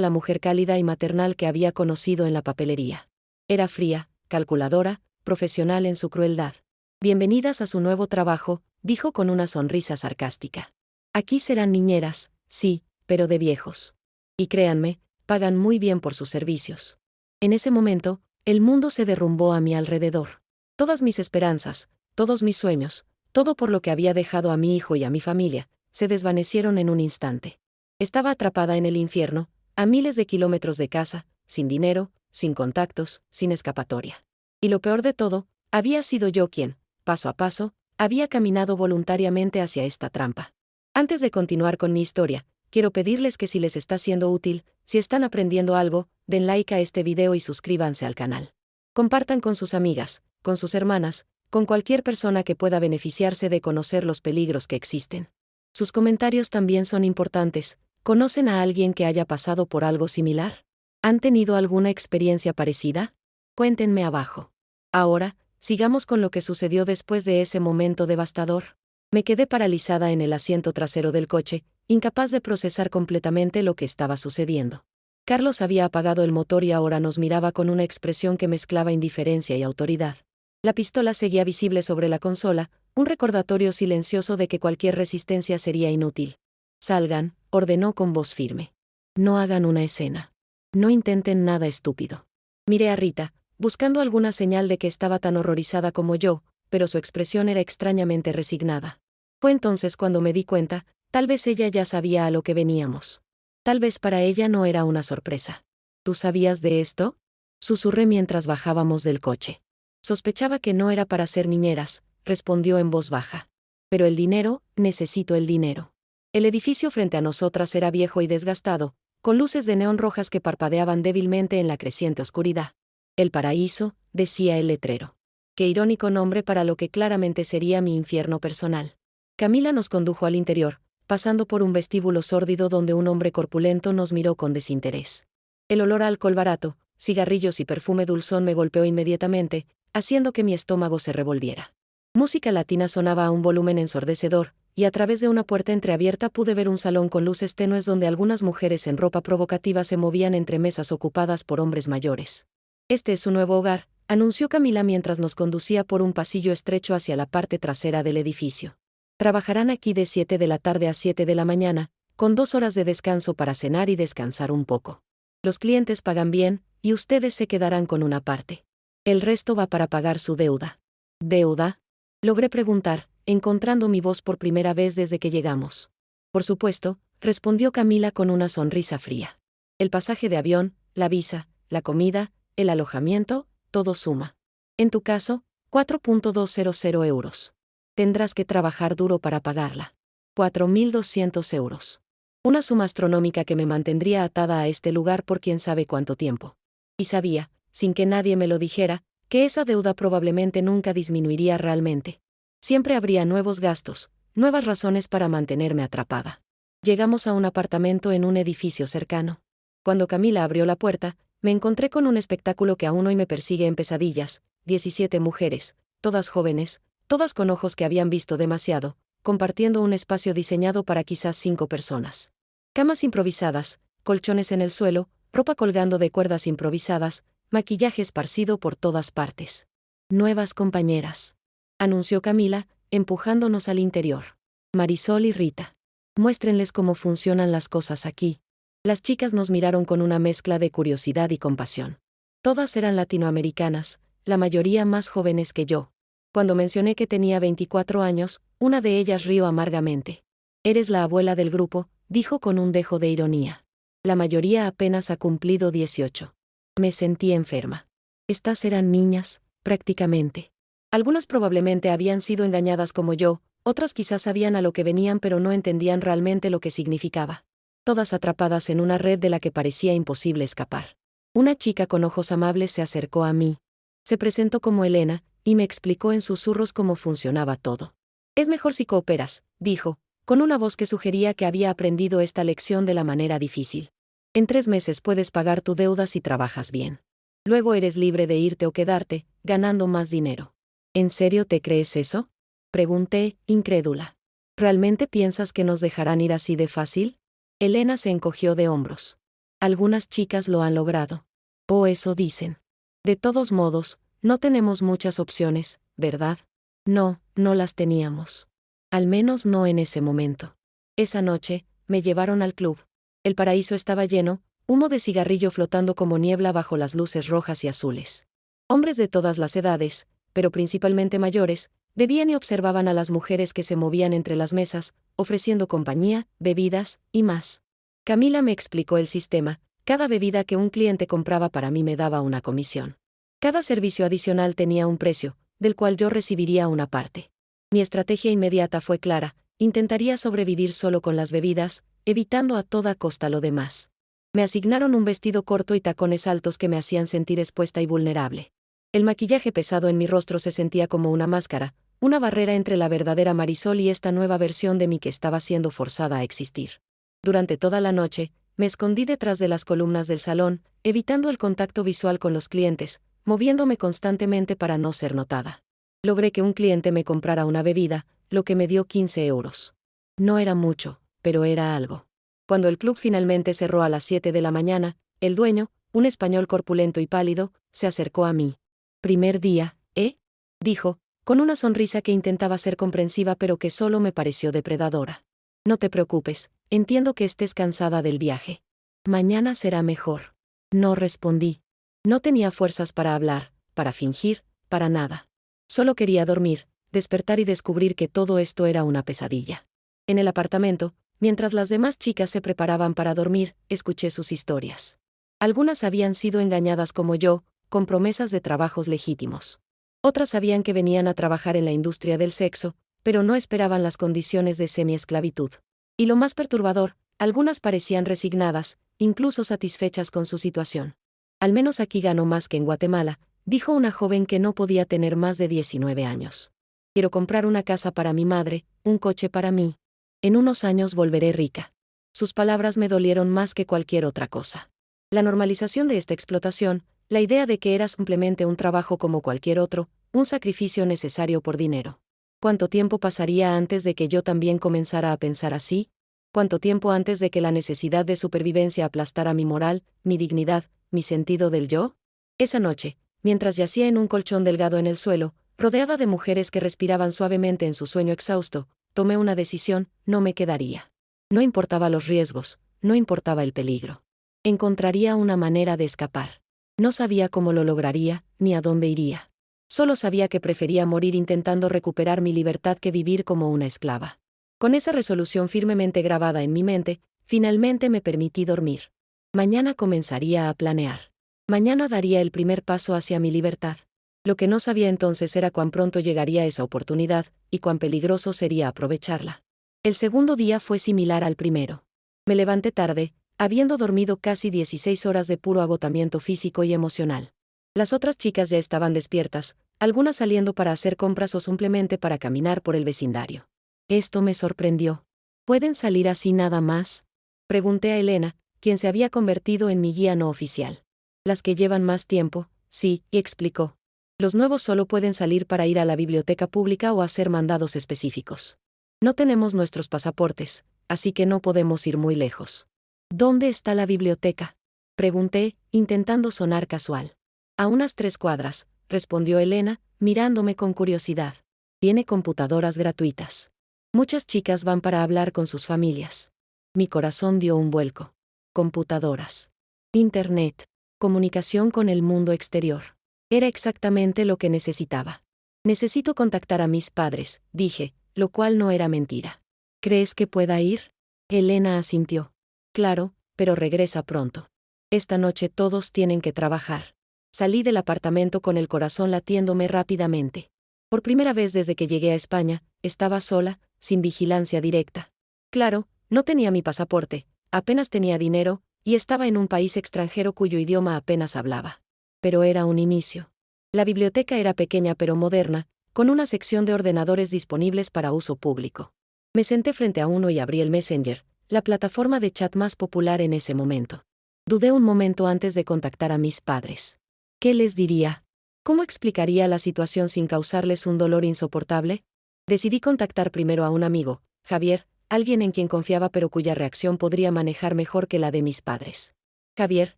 la mujer cálida y maternal que había conocido en la papelería. Era fría, calculadora, profesional en su crueldad. Bienvenidas a su nuevo trabajo, dijo con una sonrisa sarcástica. Aquí serán niñeras, sí, pero de viejos. Y créanme, pagan muy bien por sus servicios. En ese momento, el mundo se derrumbó a mi alrededor. Todas mis esperanzas, todos mis sueños, todo por lo que había dejado a mi hijo y a mi familia, se desvanecieron en un instante. Estaba atrapada en el infierno, a miles de kilómetros de casa, sin dinero, sin contactos, sin escapatoria. Y lo peor de todo, había sido yo quien, paso a paso, había caminado voluntariamente hacia esta trampa. Antes de continuar con mi historia, quiero pedirles que si les está siendo útil, si están aprendiendo algo, den like a este video y suscríbanse al canal. Compartan con sus amigas, con sus hermanas, con cualquier persona que pueda beneficiarse de conocer los peligros que existen. Sus comentarios también son importantes. ¿Conocen a alguien que haya pasado por algo similar? ¿Han tenido alguna experiencia parecida? Cuéntenme abajo. Ahora, sigamos con lo que sucedió después de ese momento devastador. Me quedé paralizada en el asiento trasero del coche, incapaz de procesar completamente lo que estaba sucediendo. Carlos había apagado el motor y ahora nos miraba con una expresión que mezclaba indiferencia y autoridad. La pistola seguía visible sobre la consola, un recordatorio silencioso de que cualquier resistencia sería inútil. Salgan, ordenó con voz firme. No hagan una escena. No intenten nada estúpido. Miré a Rita, buscando alguna señal de que estaba tan horrorizada como yo, pero su expresión era extrañamente resignada. Fue entonces cuando me di cuenta, tal vez ella ya sabía a lo que veníamos. Tal vez para ella no era una sorpresa. ¿Tú sabías de esto? Susurré mientras bajábamos del coche. Sospechaba que no era para ser niñeras, respondió en voz baja. Pero el dinero, necesito el dinero. El edificio frente a nosotras era viejo y desgastado, con luces de neón rojas que parpadeaban débilmente en la creciente oscuridad. El paraíso, decía el letrero. Qué irónico nombre para lo que claramente sería mi infierno personal. Camila nos condujo al interior, pasando por un vestíbulo sórdido donde un hombre corpulento nos miró con desinterés. El olor a alcohol barato, cigarrillos y perfume dulzón me golpeó inmediatamente, haciendo que mi estómago se revolviera. Música latina sonaba a un volumen ensordecedor, y a través de una puerta entreabierta pude ver un salón con luces tenues donde algunas mujeres en ropa provocativa se movían entre mesas ocupadas por hombres mayores. Este es su nuevo hogar, anunció Camila mientras nos conducía por un pasillo estrecho hacia la parte trasera del edificio. Trabajarán aquí de 7 de la tarde a 7 de la mañana, con 2 horas de descanso para cenar y descansar un poco. Los clientes pagan bien, y ustedes se quedarán con una parte. El resto va para pagar su deuda. ¿Deuda? Logré preguntar, encontrando mi voz por primera vez desde que llegamos. Por supuesto, respondió Camila con una sonrisa fría. El pasaje de avión, la visa, la comida, el alojamiento, todo suma. En tu caso, 4.200 euros. Tendrás que trabajar duro para pagarla. 4.200 euros. Una suma astronómica que me mantendría atada a este lugar por quién sabe cuánto tiempo. Y sabía, sin que nadie me lo dijera, que esa deuda probablemente nunca disminuiría realmente. Siempre habría nuevos gastos, nuevas razones para mantenerme atrapada. Llegamos a un apartamento en un edificio cercano. Cuando Camila abrió la puerta, me encontré con un espectáculo que aún hoy me persigue en pesadillas: 17 mujeres, todas jóvenes, todas con ojos que habían visto demasiado, compartiendo un espacio diseñado para quizás 5 personas. Camas improvisadas, colchones en el suelo, ropa colgando de cuerdas improvisadas, maquillaje esparcido por todas partes. Nuevas compañeras, anunció Camila, empujándonos al interior. Marisol y Rita. Muéstrenles cómo funcionan las cosas aquí. Las chicas nos miraron con una mezcla de curiosidad y compasión. Todas eran latinoamericanas, la mayoría más jóvenes que yo. Cuando mencioné que tenía 24 años, una de ellas rió amargamente. Eres la abuela del grupo, dijo con un dejo de ironía. La mayoría apenas ha cumplido 18. Me sentí enferma. Estas eran niñas, prácticamente. Algunas probablemente habían sido engañadas como yo, otras quizás sabían a lo que venían pero no entendían realmente lo que significaba. Todas atrapadas en una red de la que parecía imposible escapar. Una chica con ojos amables se acercó a mí. Se presentó como Elena, y me explicó en susurros cómo funcionaba todo. Es mejor si cooperas, dijo, con una voz que sugería que había aprendido esta lección de la manera difícil. En 3 meses puedes pagar tu deuda si trabajas bien. Luego eres libre de irte o quedarte, ganando más dinero. ¿En serio te crees eso? Pregunté, incrédula. ¿Realmente piensas que nos dejarán ir así de fácil? Elena se encogió de hombros. Algunas chicas lo han logrado. O eso dicen. De todos modos, no tenemos muchas opciones, ¿verdad? No, no las teníamos. Al menos no en ese momento. Esa noche, me llevaron al club. El paraíso estaba lleno, humo de cigarrillo flotando como niebla bajo las luces rojas y azules. Hombres de todas las edades, pero principalmente mayores, bebían y observaban a las mujeres que se movían entre las mesas, ofreciendo compañía, bebidas, y más. Camila me explicó el sistema: cada bebida que un cliente compraba para mí me daba una comisión. Cada servicio adicional tenía un precio, del cual yo recibiría una parte. Mi estrategia inmediata fue clara: intentaría sobrevivir solo con las bebidas, evitando a toda costa lo demás. Me asignaron un vestido corto y tacones altos que me hacían sentir expuesta y vulnerable. El maquillaje pesado en mi rostro se sentía como una máscara, una barrera entre la verdadera Marisol y esta nueva versión de mí que estaba siendo forzada a existir. Durante toda la noche, me escondí detrás de las columnas del salón, evitando el contacto visual con los clientes, moviéndome constantemente para no ser notada. Logré que un cliente me comprara una bebida, lo que me dio 15 euros. No era mucho, pero era algo. Cuando el club finalmente cerró a las 7 de la mañana, el dueño, un español corpulento y pálido, se acercó a mí. «Primer día, ¿eh?», dijo, con una sonrisa que intentaba ser comprensiva pero que solo me pareció depredadora. «No te preocupes, entiendo que estés cansada del viaje. Mañana será mejor». No respondí. No tenía fuerzas para hablar, para fingir, para nada. Solo quería dormir, despertar y descubrir que todo esto era una pesadilla. En el apartamento, mientras las demás chicas se preparaban para dormir, escuché sus historias. Algunas habían sido engañadas como yo, con promesas de trabajos legítimos. Otras sabían que venían a trabajar en la industria del sexo, pero no esperaban las condiciones de semi-esclavitud. Y lo más perturbador, algunas parecían resignadas, incluso satisfechas con su situación. «Al menos aquí gano más que en Guatemala», dijo una joven que no podía tener más de 19 años. «Quiero comprar una casa para mi madre, un coche para mí. En unos años volveré rica». Sus palabras me dolieron más que cualquier otra cosa. La normalización de esta explotación, la idea de que era simplemente un trabajo como cualquier otro, un sacrificio necesario por dinero. ¿Cuánto tiempo pasaría antes de que yo también comenzara a pensar así? ¿Cuánto tiempo antes de que la necesidad de supervivencia aplastara mi moral, mi dignidad, mi sentido del yo? Esa noche, mientras yacía en un colchón delgado en el suelo, rodeada de mujeres que respiraban suavemente en su sueño exhausto, tomé una decisión: no me quedaría. No importaba los riesgos, no importaba el peligro. Encontraría una manera de escapar. No sabía cómo lo lograría, ni a dónde iría. Solo sabía que prefería morir intentando recuperar mi libertad que vivir como una esclava. Con esa resolución firmemente grabada en mi mente, finalmente me permití dormir. Mañana comenzaría a planear. Mañana daría el primer paso hacia mi libertad. Lo que no sabía entonces era cuán pronto llegaría esa oportunidad, y cuán peligroso sería aprovecharla. El segundo día fue similar al primero. Me levanté tarde, habiendo dormido casi 16 horas de puro agotamiento físico y emocional. Las otras chicas ya estaban despiertas, algunas saliendo para hacer compras o simplemente para caminar por el vecindario. Esto me sorprendió. ¿Pueden salir así nada más?, pregunté a Elena, quien se había convertido en mi guía no oficial. Las que llevan más tiempo, sí, y explicó. Los nuevos solo pueden salir para ir a la biblioteca pública o hacer mandados específicos. No tenemos nuestros pasaportes, así que no podemos ir muy lejos. ¿Dónde está la biblioteca?, pregunté, intentando sonar casual. A unas 3 cuadras, respondió Elena, mirándome con curiosidad. Tiene computadoras gratuitas. Muchas chicas van para hablar con sus familias. Mi corazón dio un vuelco. Computadoras. Internet. Comunicación con el mundo exterior. Era exactamente lo que necesitaba. Necesito contactar a mis padres, dije, lo cual no era mentira. ¿Crees que pueda ir? Elena asintió. Claro, pero regresa pronto. Esta noche todos tienen que trabajar. Salí del apartamento con el corazón latiéndome rápidamente. Por primera vez desde que llegué a España, estaba sola, sin vigilancia directa. Claro, no tenía mi pasaporte, apenas tenía dinero, y estaba en un país extranjero cuyo idioma apenas hablaba. Pero era un inicio. La biblioteca era pequeña pero moderna, con una sección de ordenadores disponibles para uso público. Me senté frente a uno y abrí el Messenger, la plataforma de chat más popular en ese momento. Dudé un momento antes de contactar a mis padres. ¿Qué les diría? ¿Cómo explicaría la situación sin causarles un dolor insoportable? Decidí contactar primero a un amigo, Javier, alguien en quien confiaba pero cuya reacción podría manejar mejor que la de mis padres. Javier,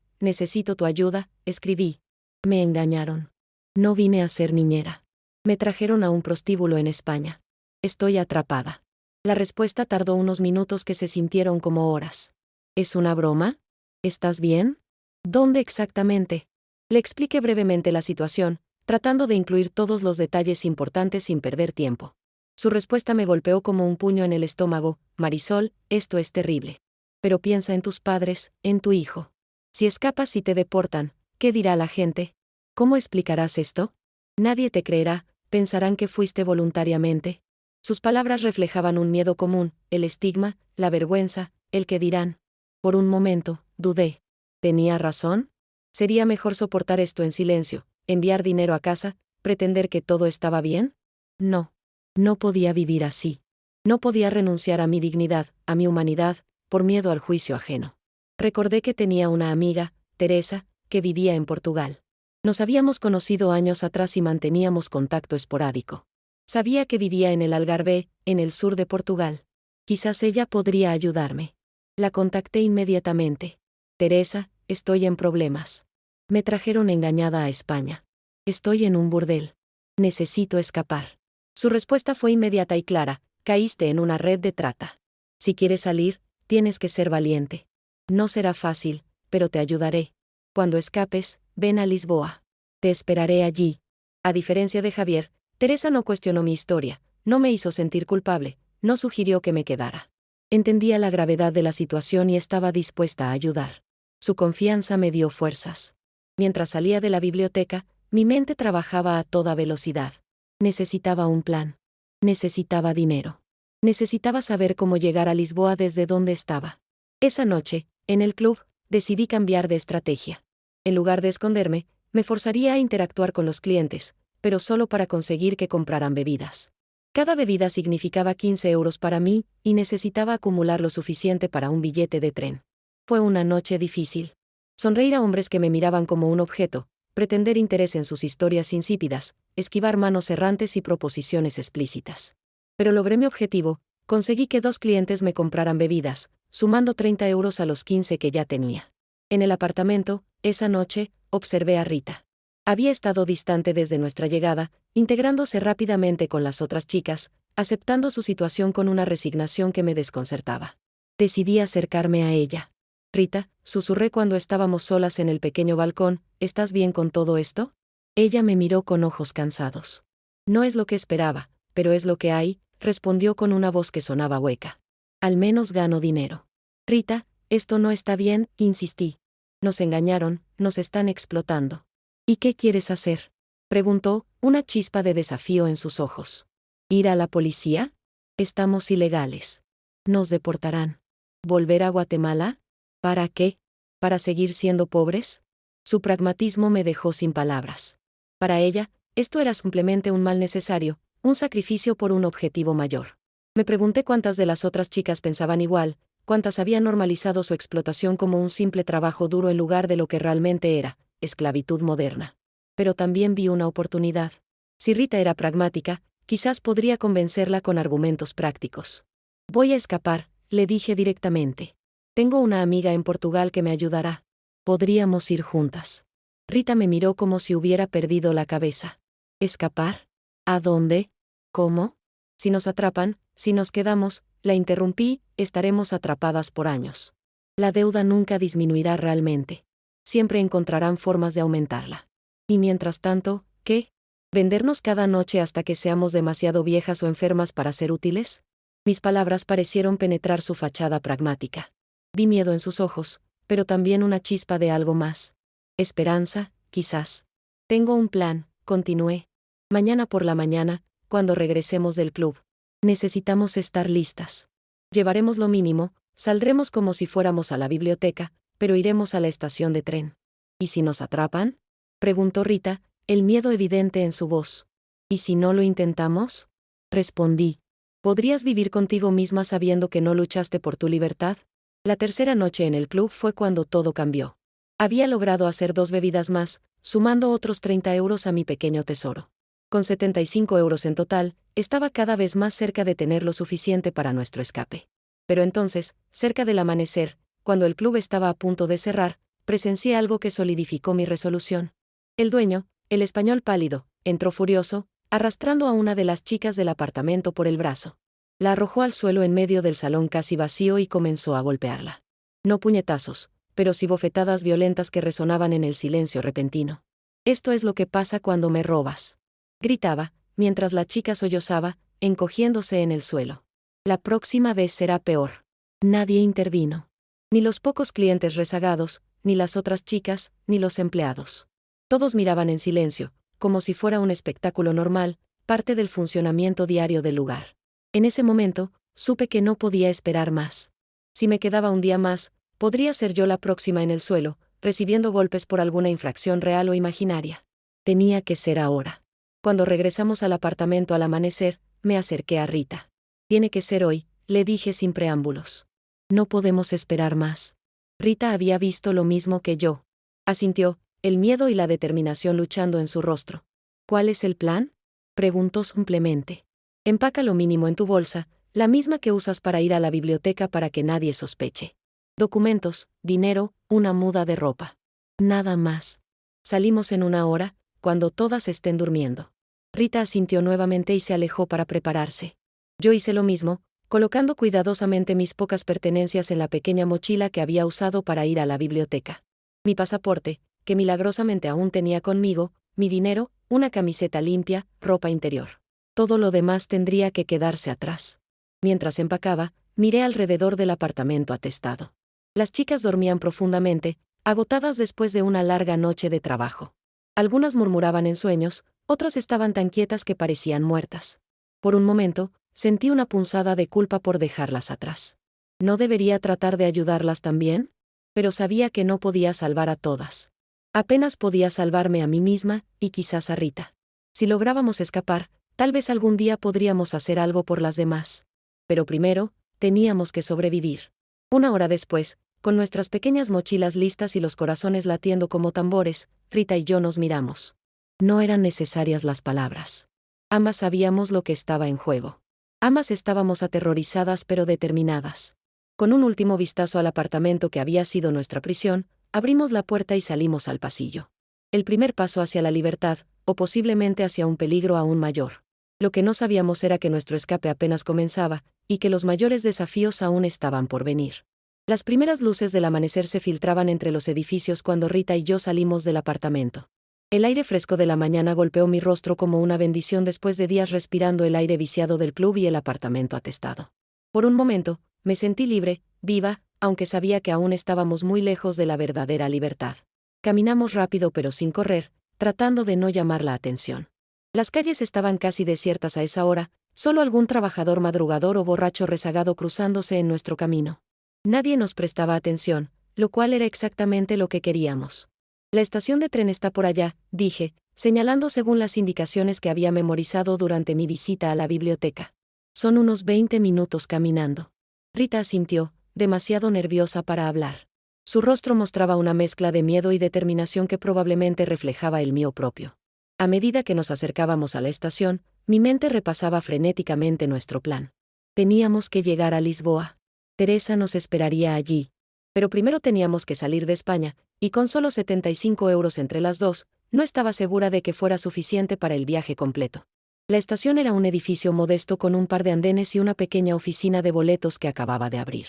necesito tu ayuda, escribí. Me engañaron. No vine a ser niñera. Me trajeron a un prostíbulo en España. Estoy atrapada. La respuesta tardó unos minutos que se sintieron como horas. ¿Es una broma? ¿Estás bien? ¿Dónde exactamente? Le expliqué brevemente la situación, tratando de incluir todos los detalles importantes sin perder tiempo. Su respuesta me golpeó como un puño en el estómago. Marisol, esto es terrible. Pero piensa en tus padres, en tu hijo. Si escapas y te deportan, ¿qué dirá la gente? ¿Cómo explicarás esto? Nadie te creerá, pensarán que fuiste voluntariamente. Sus palabras reflejaban un miedo común, el estigma, la vergüenza, el que dirán. Por un momento, dudé. ¿Tenía razón? ¿Sería mejor soportar esto en silencio, enviar dinero a casa, pretender que todo estaba bien? No. No podía vivir así. No podía renunciar a mi dignidad, a mi humanidad, por miedo al juicio ajeno. Recordé que tenía una amiga, Teresa, que vivía en Portugal. Nos habíamos conocido años atrás y manteníamos contacto esporádico. Sabía que vivía en el Algarve, en el sur de Portugal. Quizás ella podría ayudarme. La contacté inmediatamente. Teresa, estoy en problemas. Me trajeron engañada a España. Estoy en un burdel. Necesito escapar. Su respuesta fue inmediata y clara: caíste en una red de trata. Si quieres salir, tienes que ser valiente. No será fácil, pero te ayudaré. Cuando escapes, ven a Lisboa. Te esperaré allí. A diferencia de Javier, Teresa no cuestionó mi historia, no me hizo sentir culpable, no sugirió que me quedara. Entendía la gravedad de la situación y estaba dispuesta a ayudar. Su confianza me dio fuerzas. Mientras salía de la biblioteca, mi mente trabajaba a toda velocidad. Necesitaba un plan. Necesitaba dinero. Necesitaba saber cómo llegar a Lisboa desde donde estaba. Esa noche, en el club, decidí cambiar de estrategia. En lugar de esconderme, me forzaría a interactuar con los clientes, pero solo para conseguir que compraran bebidas. Cada bebida significaba 15 euros para mí, y necesitaba acumular lo suficiente para un billete de tren. Fue una noche difícil. Sonreír a hombres que me miraban como un objeto, pretender interés en sus historias insípidas, esquivar manos errantes y proposiciones explícitas. Pero logré mi objetivo, conseguí que 2 clientes me compraran bebidas, sumando 30 euros a los 15 que ya tenía. En el apartamento, esa noche, observé a Rita. Había estado distante desde nuestra llegada, integrándose rápidamente con las otras chicas, aceptando su situación con una resignación que me desconcertaba. Decidí acercarme a ella. Rita, susurré cuando estábamos solas en el pequeño balcón, ¿estás bien con todo esto? Ella me miró con ojos cansados. No es lo que esperaba, pero es lo que hay, respondió con una voz que sonaba hueca. Al menos gano dinero. Rita, esto no está bien, insistí. Nos engañaron, nos están explotando. ¿Y qué quieres hacer? Preguntó, una chispa de desafío en sus ojos. ¿Ir a la policía? Estamos ilegales. Nos deportarán. ¿Volver a Guatemala? ¿Para qué? ¿Para seguir siendo pobres? Su pragmatismo me dejó sin palabras. Para ella, esto era simplemente un mal necesario, un sacrificio por un objetivo mayor. Me pregunté cuántas de las otras chicas pensaban igual, cuántas habían normalizado su explotación como un simple trabajo duro en lugar de lo que realmente era, esclavitud moderna. Pero también vi una oportunidad. Si Rita era pragmática, quizás podría convencerla con argumentos prácticos. Voy a escapar, le dije directamente. Tengo una amiga en Portugal que me ayudará. Podríamos ir juntas. Rita me miró como si hubiera perdido la cabeza. ¿Escapar? ¿A dónde? ¿Cómo? Si nos atrapan, si nos quedamos, la interrumpí, estaremos atrapadas por años. La deuda nunca disminuirá realmente. Siempre encontrarán formas de aumentarla. Y mientras tanto, ¿qué? ¿Vendernos cada noche hasta que seamos demasiado viejas o enfermas para ser útiles? Mis palabras parecieron penetrar su fachada pragmática. Vi miedo en sus ojos, pero también una chispa de algo más. Esperanza, quizás. Tengo un plan, continué. Mañana por la mañana, cuando regresemos del club. Necesitamos estar listas. Llevaremos lo mínimo, saldremos como si fuéramos a la biblioteca, pero iremos a la estación de tren. ¿Y si nos atrapan? Preguntó Rita, el miedo evidente en su voz. ¿Y si no lo intentamos? Respondí. ¿Podrías vivir contigo misma sabiendo que no luchaste por tu libertad? La tercera noche en el club fue cuando todo cambió. Había logrado hacer 2 bebidas más, sumando otros 30 euros a mi pequeño tesoro. Con 75 euros en total, estaba cada vez más cerca de tener lo suficiente para nuestro escape. Pero entonces, cerca del amanecer, cuando el club estaba a punto de cerrar, presencié algo que solidificó mi resolución. El dueño, el español pálido, entró furioso, arrastrando a una de las chicas del apartamento por el brazo. La arrojó al suelo en medio del salón casi vacío y comenzó a golpearla. No puñetazos, pero sí bofetadas violentas que resonaban en el silencio repentino. «Esto es lo que pasa cuando me robas», gritaba, mientras la chica sollozaba, encogiéndose en el suelo. «La próxima vez será peor». Nadie intervino. Ni los pocos clientes rezagados, ni las otras chicas, ni los empleados. Todos miraban en silencio, como si fuera un espectáculo normal, parte del funcionamiento diario del lugar. En ese momento, supe que no podía esperar más. Si me quedaba un día más, podría ser yo la próxima en el suelo, recibiendo golpes por alguna infracción real o imaginaria. Tenía que ser ahora. Cuando regresamos al apartamento al amanecer, me acerqué a Rita. «Tiene que ser hoy», le dije sin preámbulos. «No podemos esperar más». Rita había visto lo mismo que yo. Asintió, el miedo y la determinación luchando en su rostro. «¿Cuál es el plan?», preguntó simplemente. «Empaca lo mínimo en tu bolsa, la misma que usas para ir a la biblioteca para que nadie sospeche. Documentos, dinero, una muda de ropa. Nada más. Salimos en 1 hora, cuando todas estén durmiendo». Rita asintió nuevamente y se alejó para prepararse. Yo hice lo mismo, colocando cuidadosamente mis pocas pertenencias en la pequeña mochila que había usado para ir a la biblioteca. Mi pasaporte, que milagrosamente aún tenía conmigo, mi dinero, una camiseta limpia, ropa interior. Todo lo demás tendría que quedarse atrás. Mientras empacaba, miré alrededor del apartamento atestado. Las chicas dormían profundamente, agotadas después de una larga noche de trabajo. Algunas murmuraban en sueños, otras estaban tan quietas que parecían muertas. Por un momento, sentí una punzada de culpa por dejarlas atrás. ¿No debería tratar de ayudarlas también? Pero sabía que no podía salvar a todas. Apenas podía salvarme a mí misma, y quizás a Rita. Si lográbamos escapar, tal vez algún día podríamos hacer algo por las demás. Pero primero, teníamos que sobrevivir. 1 hora después, con nuestras pequeñas mochilas listas y los corazones latiendo como tambores, Rita y yo nos miramos. No eran necesarias las palabras. Ambas sabíamos lo que estaba en juego. Ambas estábamos aterrorizadas pero determinadas. Con un último vistazo al apartamento que había sido nuestra prisión, abrimos la puerta y salimos al pasillo. El primer paso hacia la libertad, o posiblemente hacia un peligro aún mayor. Lo que no sabíamos era que nuestro escape apenas comenzaba, y que los mayores desafíos aún estaban por venir. Las primeras luces del amanecer se filtraban entre los edificios cuando Rita y yo salimos del apartamento. El aire fresco de la mañana golpeó mi rostro como una bendición después de días respirando el aire viciado del club y el apartamento atestado. Por un momento, me sentí libre, viva, aunque sabía que aún estábamos muy lejos de la verdadera libertad. Caminamos rápido pero sin correr, tratando de no llamar la atención. Las calles estaban casi desiertas a esa hora, solo algún trabajador madrugador o borracho rezagado cruzándose en nuestro camino. Nadie nos prestaba atención, lo cual era exactamente lo que queríamos. «La estación de tren está por allá», dije, señalando según las indicaciones que había memorizado durante mi visita a la biblioteca. «Son unos 20 minutos caminando». Rita asintió, demasiado nerviosa para hablar. Su rostro mostraba una mezcla de miedo y determinación que probablemente reflejaba el mío propio. A medida que nos acercábamos a la estación, mi mente repasaba frenéticamente nuestro plan. Teníamos que llegar a Lisboa. Teresa nos esperaría allí. Pero primero teníamos que salir de España, y con solo 75 euros entre las dos, no estaba segura de que fuera suficiente para el viaje completo. La estación era un edificio modesto con un par de andenes y una pequeña oficina de boletos que acababa de abrir.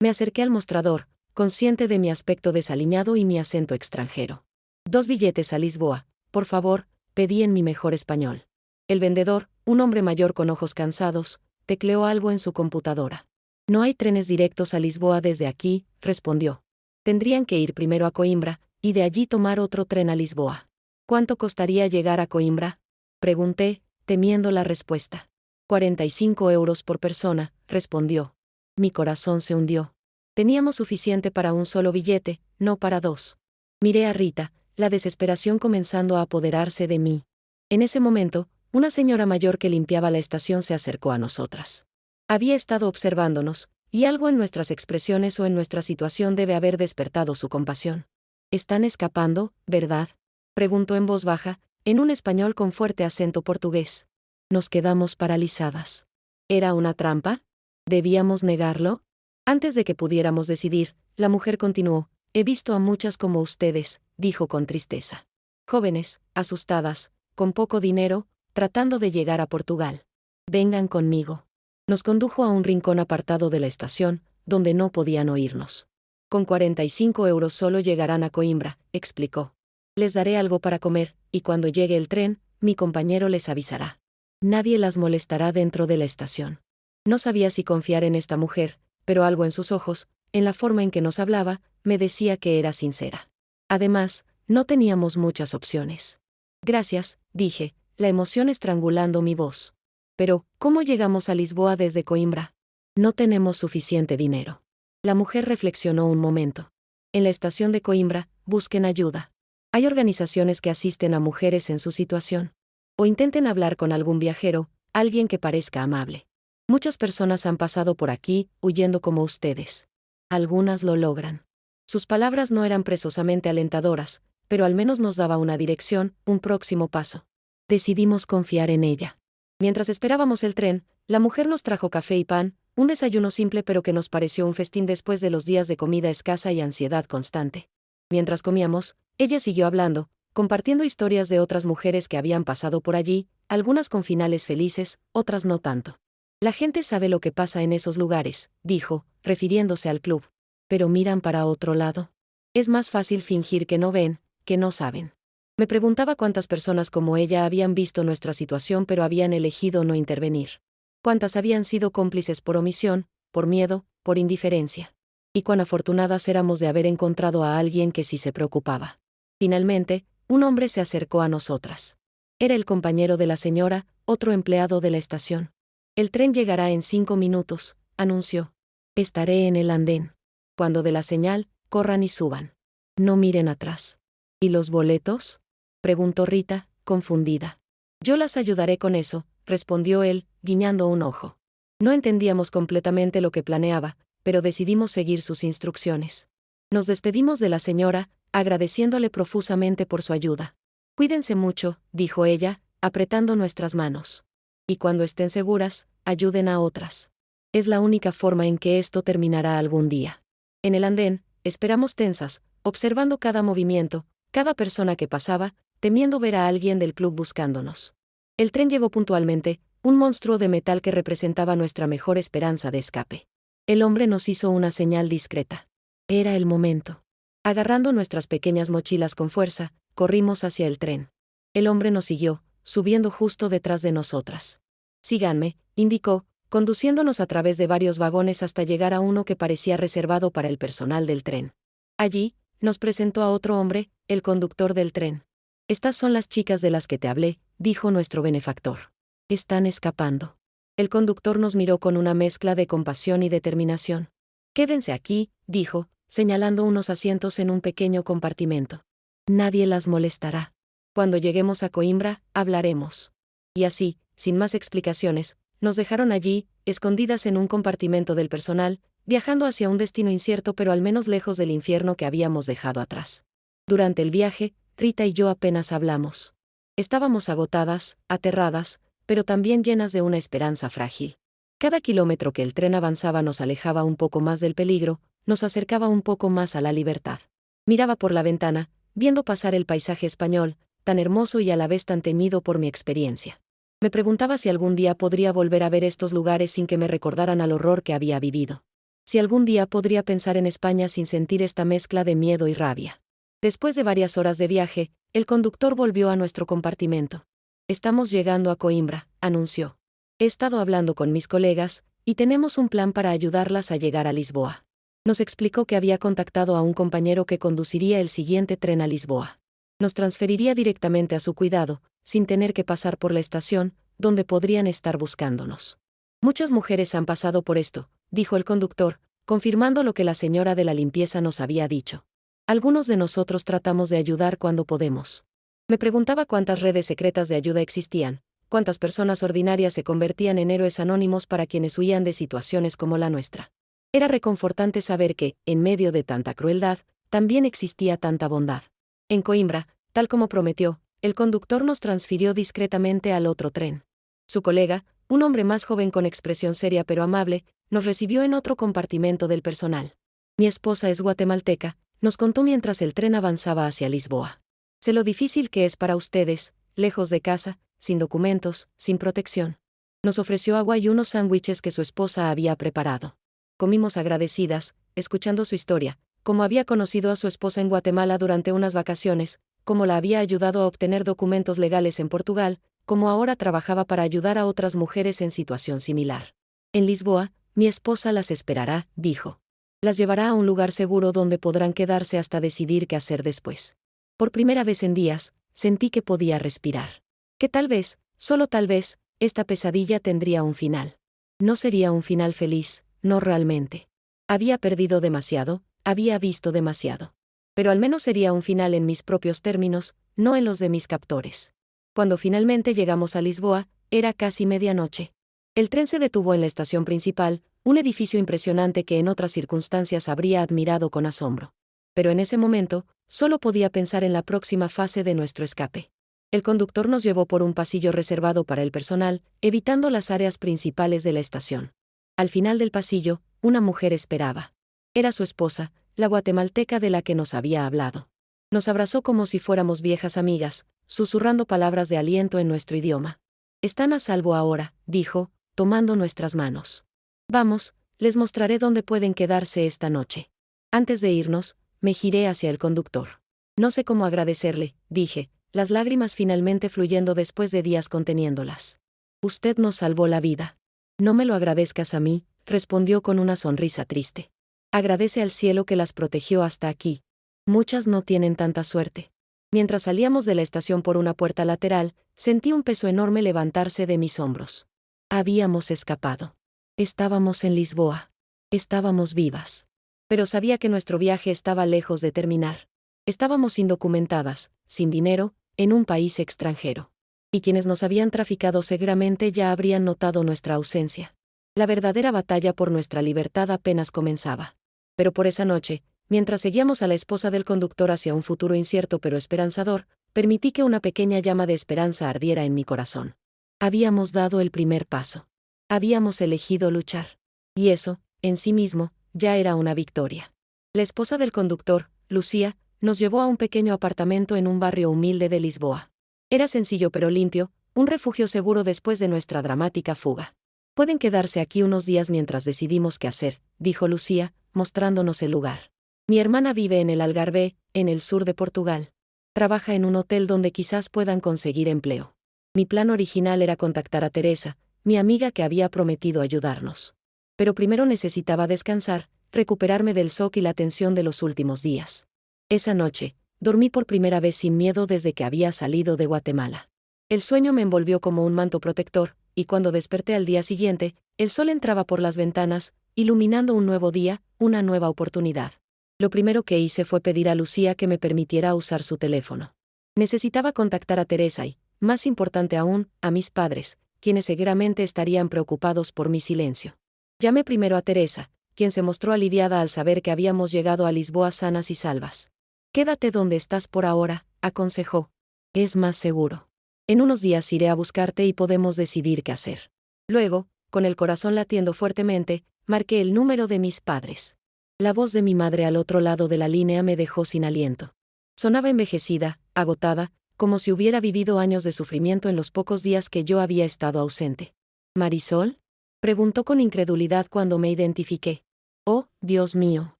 Me acerqué al mostrador, consciente de mi aspecto desaliñado y mi acento extranjero. «2 billetes a Lisboa, por favor», pedí en mi mejor español. El vendedor, un hombre mayor con ojos cansados, tecleó algo en su computadora. «No hay trenes directos a Lisboa desde aquí», respondió. «Tendrían que ir primero a Coimbra, y de allí tomar otro tren a Lisboa». «¿Cuánto costaría llegar a Coimbra?», pregunté, temiendo la respuesta. 45 euros por persona, respondió. Mi corazón se hundió. Teníamos suficiente para un solo billete, no para 2. Miré a Rita, la desesperación comenzando a apoderarse de mí. En ese momento, una señora mayor que limpiaba la estación se acercó a nosotras. Había estado observándonos, y algo en nuestras expresiones o en nuestra situación debe haber despertado su compasión. «Están escapando, ¿verdad?», preguntó en voz baja, en un español con fuerte acento portugués. Nos quedamos paralizadas. ¿Era una trampa? ¿Debíamos negarlo? Antes de que pudiéramos decidir, la mujer continuó: he visto a muchas como ustedes, dijo con tristeza. Jóvenes, asustadas, con poco dinero, tratando de llegar a Portugal. Vengan conmigo. Nos condujo a un rincón apartado de la estación, donde no podían oírnos. Con 45 euros solo llegarán a Coimbra, explicó. Les daré algo para comer, y cuando llegue el tren, mi compañero les avisará. Nadie las molestará dentro de la estación. No sabía si confiar en esta mujer, pero algo en sus ojos, en la forma en que nos hablaba, me decía que era sincera. Además, no teníamos muchas opciones. Gracias, dije, la emoción estrangulando mi voz. Pero, ¿cómo llegamos a Lisboa desde Coimbra? No tenemos suficiente dinero. La mujer reflexionó un momento. En la estación de Coimbra, busquen ayuda. Hay organizaciones que asisten a mujeres en su situación. O intenten hablar con algún viajero, alguien que parezca amable. Muchas personas han pasado por aquí, huyendo como ustedes. Algunas lo logran. Sus palabras no eran precisamente alentadoras, pero al menos nos daba una dirección, un próximo paso. Decidimos confiar en ella. Mientras esperábamos el tren, la mujer nos trajo café y pan, un desayuno simple pero que nos pareció un festín después de los días de comida escasa y ansiedad constante. Mientras comíamos, ella siguió hablando, compartiendo historias de otras mujeres que habían pasado por allí, algunas con finales felices, otras no tanto. La gente sabe lo que pasa en esos lugares, dijo, refiriéndose al club. Pero miran para otro lado. Es más fácil fingir que no ven, que no saben. Me preguntaba cuántas personas como ella habían visto nuestra situación pero habían elegido no intervenir. Cuántas habían sido cómplices por omisión, por miedo, por indiferencia. Y cuán afortunadas éramos de haber encontrado a alguien que sí se preocupaba. Finalmente, un hombre se acercó a nosotras. Era el compañero de la señora, otro empleado de la estación. El tren llegará en 5 minutos, anunció. Estaré en el andén. Cuando dé la señal, corran y suban. No miren atrás. ¿Y los boletos?, preguntó Rita, confundida. Yo las ayudaré con eso, respondió él, guiñando un ojo. No entendíamos completamente lo que planeaba, pero decidimos seguir sus instrucciones. Nos despedimos de la señora, agradeciéndole profusamente por su ayuda. Cuídense mucho, dijo ella, apretando nuestras manos. Y cuando estén seguras, ayuden a otras. Es la única forma en que esto terminará algún día. En el andén, esperamos tensas, observando cada movimiento, cada persona que pasaba, temiendo ver a alguien del club buscándonos. El tren llegó puntualmente, un monstruo de metal que representaba nuestra mejor esperanza de escape. El hombre nos hizo una señal discreta. Era el momento. Agarrando nuestras pequeñas mochilas con fuerza, corrimos hacia el tren. El hombre nos siguió, subiendo justo detrás de nosotras. Síganme, indicó, conduciéndonos a través de varios vagones hasta llegar a uno que parecía reservado para el personal del tren. Allí, nos presentó a otro hombre, el conductor del tren. Estas son las chicas de las que te hablé, dijo nuestro benefactor. Están escapando. El conductor nos miró con una mezcla de compasión y determinación. Quédense aquí, dijo, señalando unos asientos en un pequeño compartimento. Nadie las molestará. Cuando lleguemos a Coimbra, hablaremos. Y así, sin más explicaciones, nos dejaron allí, escondidas en un compartimento del personal, viajando hacia un destino incierto pero al menos lejos del infierno que habíamos dejado atrás. Durante el viaje, Rita y yo apenas hablamos. Estábamos agotadas, aterradas, pero también llenas de una esperanza frágil. Cada kilómetro que el tren avanzaba nos alejaba un poco más del peligro, nos acercaba un poco más a la libertad. Miraba por la ventana, viendo pasar el paisaje español, tan hermoso y a la vez tan temido por mi experiencia. Me preguntaba si algún día podría volver a ver estos lugares sin que me recordaran al horror que había vivido. Si algún día podría pensar en España sin sentir esta mezcla de miedo y rabia. Después de varias horas de viaje, el conductor volvió a nuestro compartimento. Estamos llegando a Coimbra, anunció. He estado hablando con mis colegas, y tenemos un plan para ayudarlas a llegar a Lisboa. Nos explicó que había contactado a un compañero que conduciría el siguiente tren a Lisboa. Nos transferiría directamente a su cuidado, sin tener que pasar por la estación, donde podrían estar buscándonos. Muchas mujeres han pasado por esto, dijo el conductor, confirmando lo que la señora de la limpieza nos había dicho. Algunos de nosotros tratamos de ayudar cuando podemos. Me preguntaba cuántas redes secretas de ayuda existían, cuántas personas ordinarias se convertían en héroes anónimos para quienes huían de situaciones como la nuestra. Era reconfortante saber que, en medio de tanta crueldad, también existía tanta bondad. En Coimbra, tal como prometió, El conductor nos transfirió discretamente al otro tren. Su colega, un hombre más joven con expresión seria pero amable, nos recibió en otro compartimento del personal. Mi esposa es guatemalteca, nos contó mientras el tren avanzaba hacia Lisboa. Sé lo difícil que es para ustedes, lejos de casa, sin documentos, sin protección. Nos ofreció agua y unos sándwiches que su esposa había preparado. Comimos agradecidas, escuchando su historia, cómo había conocido a su esposa en Guatemala durante unas vacaciones, cómo la había ayudado a obtener documentos legales en Portugal, cómo ahora trabajaba para ayudar a otras mujeres en situación similar. En Lisboa, mi esposa las esperará, dijo. Las llevará a un lugar seguro donde podrán quedarse hasta decidir qué hacer después. Por primera vez en días, sentí que podía respirar. Que tal vez, solo tal vez, esta pesadilla tendría un final. No sería un final feliz, no realmente. Había perdido demasiado, había visto demasiado. Pero al menos sería un final en mis propios términos, no en los de mis captores. Cuando finalmente llegamos a Lisboa, era casi medianoche. El tren se detuvo en la estación principal, un edificio impresionante que en otras circunstancias habría admirado con asombro. Pero en ese momento, solo podía pensar en la próxima fase de nuestro escape. El conductor nos llevó por un pasillo reservado para el personal, evitando las áreas principales de la estación. Al final del pasillo, una mujer esperaba. Era su esposa, la guatemalteca de la que nos había hablado. Nos abrazó como si fuéramos viejas amigas, susurrando palabras de aliento en nuestro idioma. Están a salvo ahora, dijo, tomando nuestras manos. Vamos, les mostraré dónde pueden quedarse esta noche. Antes de irnos, me giré hacia el conductor. No sé cómo agradecerle, dije, las lágrimas finalmente fluyendo después de días conteniéndolas. Usted nos salvó la vida. No me lo agradezcas a mí, respondió con una sonrisa triste. Agradece al cielo que las protegió hasta aquí. Muchas no tienen tanta suerte. Mientras salíamos de la estación por una puerta lateral, sentí un peso enorme levantarse de mis hombros. Habíamos escapado. Estábamos en Lisboa. Estábamos vivas. Pero sabía que nuestro viaje estaba lejos de terminar. Estábamos indocumentadas, sin dinero, en un país extranjero. Y quienes nos habían traficado seguramente ya habrían notado nuestra ausencia. La verdadera batalla por nuestra libertad apenas comenzaba. Pero por esa noche, mientras seguíamos a la esposa del conductor hacia un futuro incierto pero esperanzador, permití que una pequeña llama de esperanza ardiera en mi corazón. Habíamos dado el primer paso. Habíamos elegido luchar. Y eso, en sí mismo, ya era una victoria. La esposa del conductor, Lucía, nos llevó a un pequeño apartamento en un barrio humilde de Lisboa. Era sencillo pero limpio, un refugio seguro después de nuestra dramática fuga. Pueden quedarse aquí unos días mientras decidimos qué hacer, dijo Lucía, mostrándonos el lugar. Mi hermana vive en el Algarve, en el sur de Portugal. Trabaja en un hotel donde quizás puedan conseguir empleo. Mi plan original era contactar a Teresa, mi amiga que había prometido ayudarnos. Pero primero necesitaba descansar, recuperarme del shock y la tensión de los últimos días. Esa noche, dormí por primera vez sin miedo desde que había salido de Guatemala. El sueño me envolvió como un manto protector, y cuando desperté al día siguiente, el sol entraba por las ventanas, iluminando un nuevo día, una nueva oportunidad. Lo primero que hice fue pedir a Lucía que me permitiera usar su teléfono. Necesitaba contactar a Teresa y, más importante aún, a mis padres, quienes seguramente estarían preocupados por mi silencio. Llamé primero a Teresa, quien se mostró aliviada al saber que habíamos llegado a Lisboa sanas y salvas. Quédate donde estás por ahora, aconsejó. Es más seguro. En unos días iré a buscarte y podemos decidir qué hacer. Luego, con el corazón latiendo fuertemente, marqué el número de mis padres. La voz de mi madre al otro lado de la línea me dejó sin aliento. Sonaba envejecida, agotada, como si hubiera vivido años de sufrimiento en los pocos días que yo había estado ausente. ¿Marisol? Preguntó con incredulidad cuando me identifiqué. Oh, Dios mío.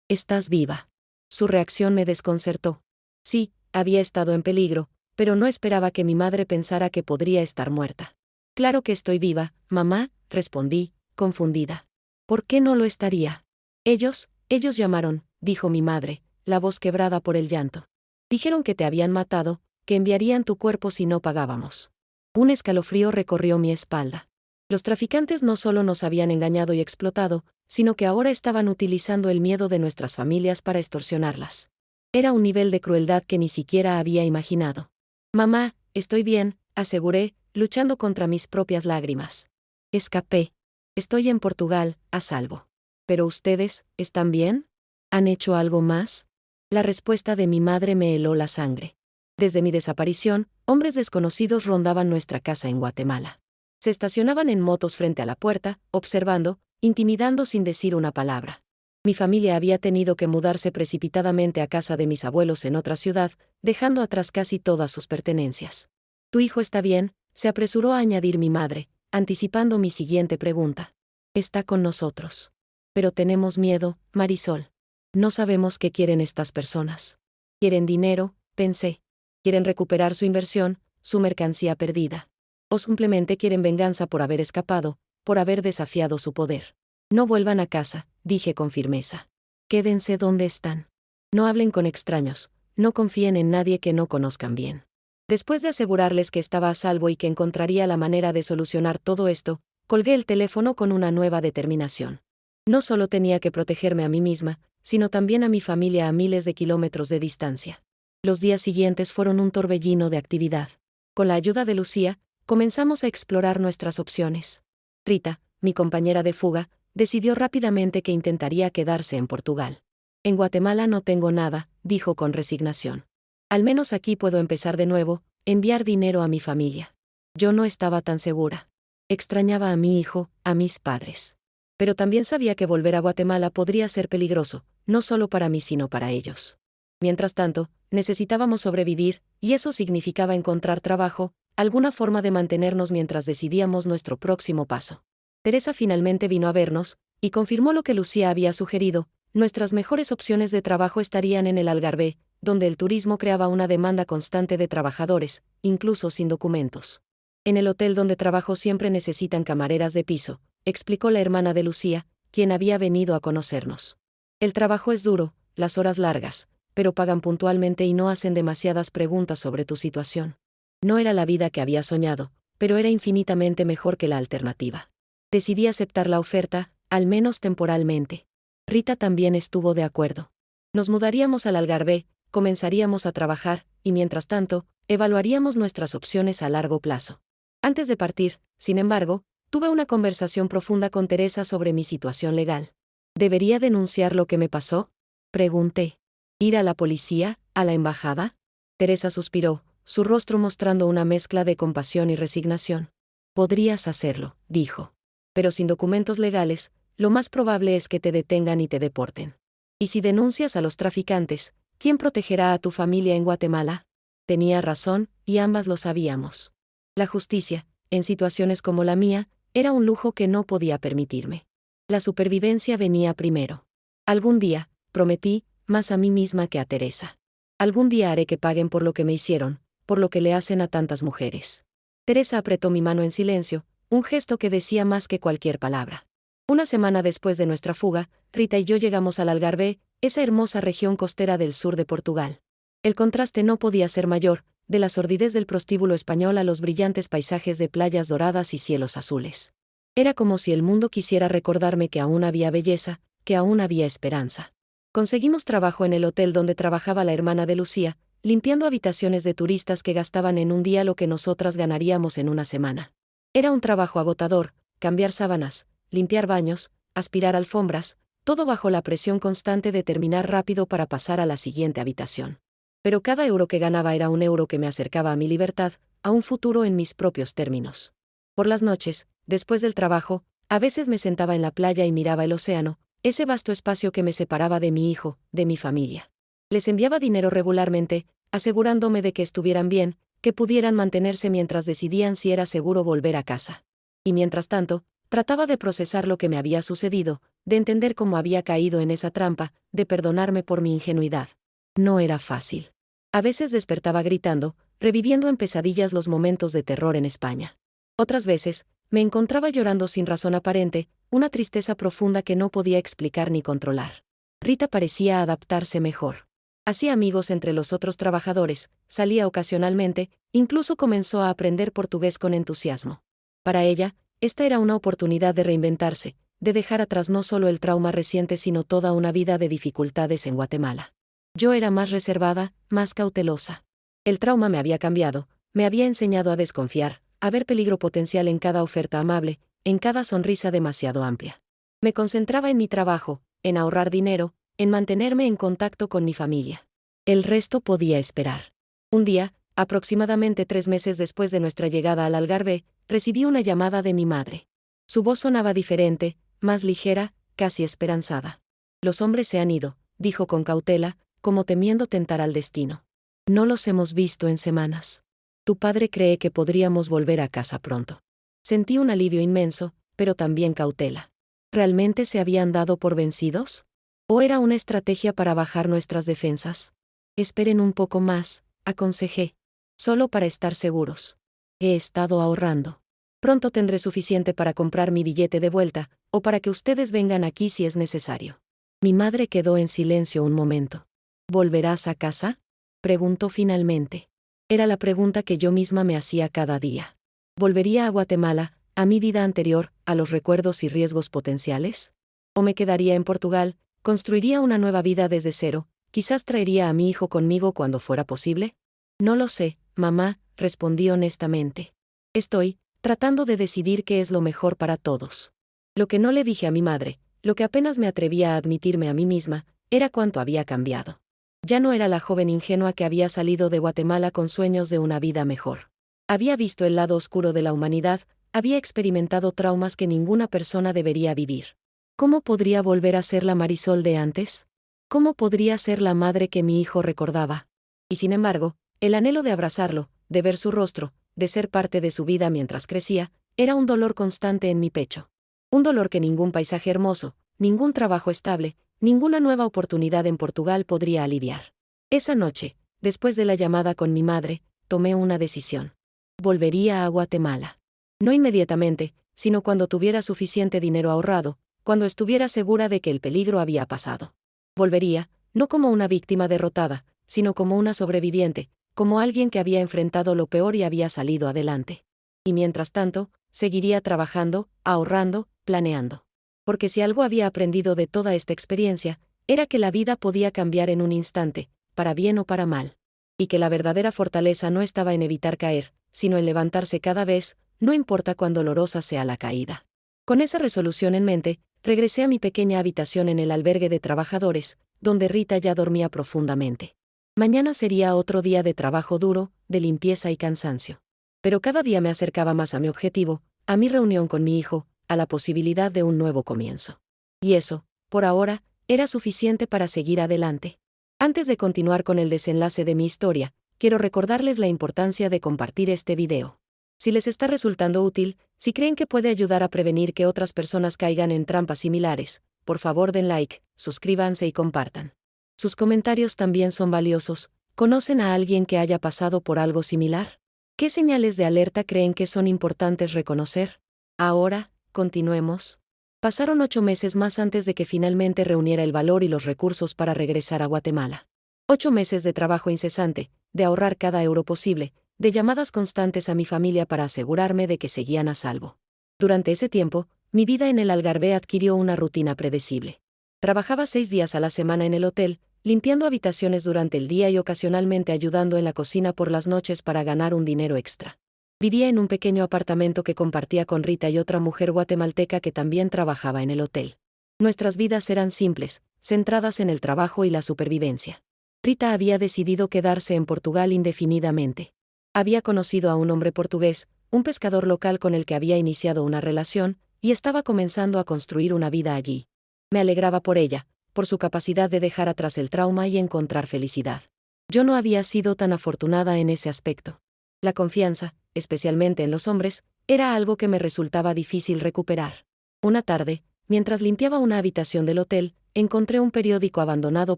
¿Estás viva? Su reacción me desconcertó. Sí, había estado en peligro, pero no esperaba que mi madre pensara que podría estar muerta. Claro que estoy viva, mamá, respondí, confundida. ¿Por qué no lo estaría? Ellos llamaron, dijo mi madre, la voz quebrada por el llanto. Dijeron que te habían matado, que enviarían tu cuerpo si no pagábamos. Un escalofrío recorrió mi espalda. Los traficantes no solo nos habían engañado y explotado, sino que ahora estaban utilizando el miedo de nuestras familias para extorsionarlas. Era un nivel de crueldad que ni siquiera había imaginado. Mamá, estoy bien, aseguré, luchando contra mis propias lágrimas. Escapé. Estoy en Portugal, a salvo. ¿Pero ustedes, están bien? ¿Han hecho algo más? La respuesta de mi madre me heló la sangre. Desde mi desaparición, hombres desconocidos rondaban nuestra casa en Guatemala. Se estacionaban en motos frente a la puerta, observando, intimidando sin decir una palabra. Mi familia había tenido que mudarse precipitadamente a casa de mis abuelos en otra ciudad, dejando atrás casi todas sus pertenencias. «¿Tu hijo está bien?», se apresuró a añadir mi madre, anticipando mi siguiente pregunta. «Está con nosotros. Pero tenemos miedo, Marisol. No sabemos qué quieren estas personas. Quieren dinero», pensé. «Quieren recuperar su inversión, su mercancía perdida. O simplemente quieren venganza por haber escapado, por haber desafiado su poder. No vuelvan a casa», dije con firmeza. «Quédense donde están. No hablen con extraños, no confíen en nadie que no conozcan bien». Después de asegurarles que estaba a salvo y que encontraría la manera de solucionar todo esto, colgué el teléfono con una nueva determinación. No solo tenía que protegerme a mí misma, sino también a mi familia a miles de kilómetros de distancia. Los días siguientes fueron un torbellino de actividad. Con la ayuda de Lucía, comenzamos a explorar nuestras opciones. Rita, mi compañera de fuga, decidió rápidamente que intentaría quedarse en Portugal. «En Guatemala no tengo nada», dijo con resignación. «Al menos aquí puedo empezar de nuevo, enviar dinero a mi familia». Yo no estaba tan segura. Extrañaba a mi hijo, a mis padres. Pero también sabía que volver a Guatemala podría ser peligroso, no solo para mí sino para ellos. Mientras tanto, necesitábamos sobrevivir, y eso significaba encontrar trabajo, alguna forma de mantenernos mientras decidíamos nuestro próximo paso. Teresa finalmente vino a vernos, y confirmó lo que Lucía había sugerido: nuestras mejores opciones de trabajo estarían en el Algarve, donde el turismo creaba una demanda constante de trabajadores, incluso sin documentos. «En el hotel donde trabajo siempre necesitan camareras de piso», explicó la hermana de Lucía, quien había venido a conocernos. «El trabajo es duro, las horas largas, pero pagan puntualmente y no hacen demasiadas preguntas sobre tu situación». No era la vida que había soñado, pero era infinitamente mejor que la alternativa. Decidí aceptar la oferta, al menos temporalmente. Rita también estuvo de acuerdo. Nos mudaríamos al Algarve, comenzaríamos a trabajar, y mientras tanto, evaluaríamos nuestras opciones a largo plazo. Antes de partir, sin embargo, tuve una conversación profunda con Teresa sobre mi situación legal. ¿Debería denunciar lo que me pasó?, pregunté. ¿Ir a la policía, a la embajada? Teresa suspiró, su rostro mostrando una mezcla de compasión y resignación. «Podrías hacerlo», dijo. «Pero sin documentos legales, lo más probable es que te detengan y te deporten. Y si denuncias a los traficantes, ¿quién protegerá a tu familia en Guatemala?». Tenía razón, y ambas lo sabíamos. La justicia, en situaciones como la mía, era un lujo que no podía permitirme. La supervivencia venía primero. «Algún día», prometí, más a mí misma que a Teresa. «Algún día haré que paguen por lo que me hicieron, por lo que le hacen a tantas mujeres». Teresa apretó mi mano en silencio, un gesto que decía más que cualquier palabra. Una semana después de nuestra fuga, Rita y yo llegamos al Algarve, esa hermosa región costera del sur de Portugal. El contraste no podía ser mayor, de la sordidez del prostíbulo español a los brillantes paisajes de playas doradas y cielos azules. Era como si el mundo quisiera recordarme que aún había belleza, que aún había esperanza. Conseguimos trabajo en el hotel donde trabajaba la hermana de Lucía, limpiando habitaciones de turistas que gastaban en un día lo que nosotras ganaríamos en una semana. Era un trabajo agotador: cambiar sábanas, limpiar baños, aspirar alfombras, todo bajo la presión constante de terminar rápido para pasar a la siguiente habitación. Pero cada euro que ganaba era un euro que me acercaba a mi libertad, a un futuro en mis propios términos. Por las noches, después del trabajo, a veces me sentaba en la playa y miraba el océano, ese vasto espacio que me separaba de mi hijo, de mi familia. Les enviaba dinero regularmente, asegurándome de que estuvieran bien, que pudieran mantenerse mientras decidían si era seguro volver a casa. Y mientras tanto, trataba de procesar lo que me había sucedido, de entender cómo había caído en esa trampa, de perdonarme por mi ingenuidad. No era fácil. A veces despertaba gritando, reviviendo en pesadillas los momentos de terror en España. Otras veces, me encontraba llorando sin razón aparente, una tristeza profunda que no podía explicar ni controlar. Rita parecía adaptarse mejor. Hacía amigos entre los otros trabajadores, salía ocasionalmente, incluso comenzó a aprender portugués con entusiasmo. Para ella, esta era una oportunidad de reinventarse, de dejar atrás no solo el trauma reciente sino toda una vida de dificultades en Guatemala. Yo era más reservada, más cautelosa. El trauma me había cambiado, me había enseñado a desconfiar, a ver peligro potencial en cada oferta amable, en cada sonrisa demasiado amplia. Me concentraba en mi trabajo, en ahorrar dinero, en mantenerme en contacto con mi familia. El resto podía esperar. Un día, aproximadamente 3 meses después de nuestra llegada al Algarve, recibí una llamada de mi madre. Su voz sonaba diferente, más ligera, casi esperanzada. Los hombres se han ido, dijo con cautela, como temiendo tentar al destino. No los hemos visto en semanas. Tu padre cree que podríamos volver a casa pronto. Sentí un alivio inmenso, pero también cautela. ¿Realmente se habían dado por vencidos? ¿O era una estrategia para bajar nuestras defensas? Esperen un poco más, aconsejé. Solo para estar seguros. He estado ahorrando. Pronto tendré suficiente para comprar mi billete de vuelta, o para que ustedes vengan aquí si es necesario. Mi madre quedó en silencio un momento. ¿Volverás a casa?, preguntó finalmente. Era la pregunta que yo misma me hacía cada día. ¿Volvería a Guatemala, a mi vida anterior, a los recuerdos y riesgos potenciales? ¿O me quedaría en Portugal, construiría una nueva vida desde cero, quizás traería a mi hijo conmigo cuando fuera posible? No lo sé, mamá, respondí honestamente. Estoy tratando de decidir qué es lo mejor para todos. Lo que no le dije a mi madre, lo que apenas me atrevía a admitirme a mí misma, era cuánto había cambiado. Ya no era la joven ingenua que había salido de Guatemala con sueños de una vida mejor. Había visto el lado oscuro de la humanidad, había experimentado traumas que ninguna persona debería vivir. ¿Cómo podría volver a ser la Marisol de antes? ¿Cómo podría ser la madre que mi hijo recordaba? Y sin embargo, el anhelo de abrazarlo, de ver su rostro, de ser parte de su vida mientras crecía, era un dolor constante en mi pecho. Un dolor que ningún paisaje hermoso, ningún trabajo estable, ninguna nueva oportunidad en Portugal podría aliviar. Esa noche, después de la llamada con mi madre, tomé una decisión. Volvería a Guatemala. No inmediatamente, sino cuando tuviera suficiente dinero ahorrado, cuando estuviera segura de que el peligro había pasado. Volvería, no como una víctima derrotada, sino como una sobreviviente, como alguien que había enfrentado lo peor y había salido adelante. Y mientras tanto, seguiría trabajando, ahorrando, planeando. Porque si algo había aprendido de toda esta experiencia, era que la vida podía cambiar en un instante, para bien o para mal. Y que la verdadera fortaleza no estaba en evitar caer, sino en levantarse cada vez, no importa cuán dolorosa sea la caída. Con esa resolución en mente, regresé a mi pequeña habitación en el albergue de trabajadores, donde Rita ya dormía profundamente. Mañana sería otro día de trabajo duro, de limpieza y cansancio. Pero cada día me acercaba más a mi objetivo, a mi reunión con mi hijo, a la posibilidad de un nuevo comienzo. Y eso, por ahora, era suficiente para seguir adelante. Antes de continuar con el desenlace de mi historia, quiero recordarles la importancia de compartir este video. Si les está resultando útil, si creen que puede ayudar a prevenir que otras personas caigan en trampas similares, por favor den like, suscríbanse y compartan. Sus comentarios también son valiosos. ¿Conocen a alguien que haya pasado por algo similar? ¿Qué señales de alerta creen que son importantes reconocer? Ahora, continuemos. Pasaron 8 meses más antes de que finalmente reuniera el valor y los recursos para regresar a Guatemala. 8 meses de trabajo incesante, de ahorrar cada euro posible, de llamadas constantes a mi familia para asegurarme de que seguían a salvo. Durante ese tiempo, mi vida en el Algarve adquirió una rutina predecible. Trabajaba 6 días a la semana en el hotel, limpiando habitaciones durante el día y ocasionalmente ayudando en la cocina por las noches para ganar un dinero extra. Vivía en un pequeño apartamento que compartía con Rita y otra mujer guatemalteca que también trabajaba en el hotel. Nuestras vidas eran simples, centradas en el trabajo y la supervivencia. Rita había decidido quedarse en Portugal indefinidamente. Había conocido a un hombre portugués, un pescador local con el que había iniciado una relación, y estaba comenzando a construir una vida allí. Me alegraba por ella, por su capacidad de dejar atrás el trauma y encontrar felicidad. Yo no había sido tan afortunada en ese aspecto. La confianza, especialmente en los hombres, era algo que me resultaba difícil recuperar. Una tarde, mientras limpiaba una habitación del hotel, encontré un periódico abandonado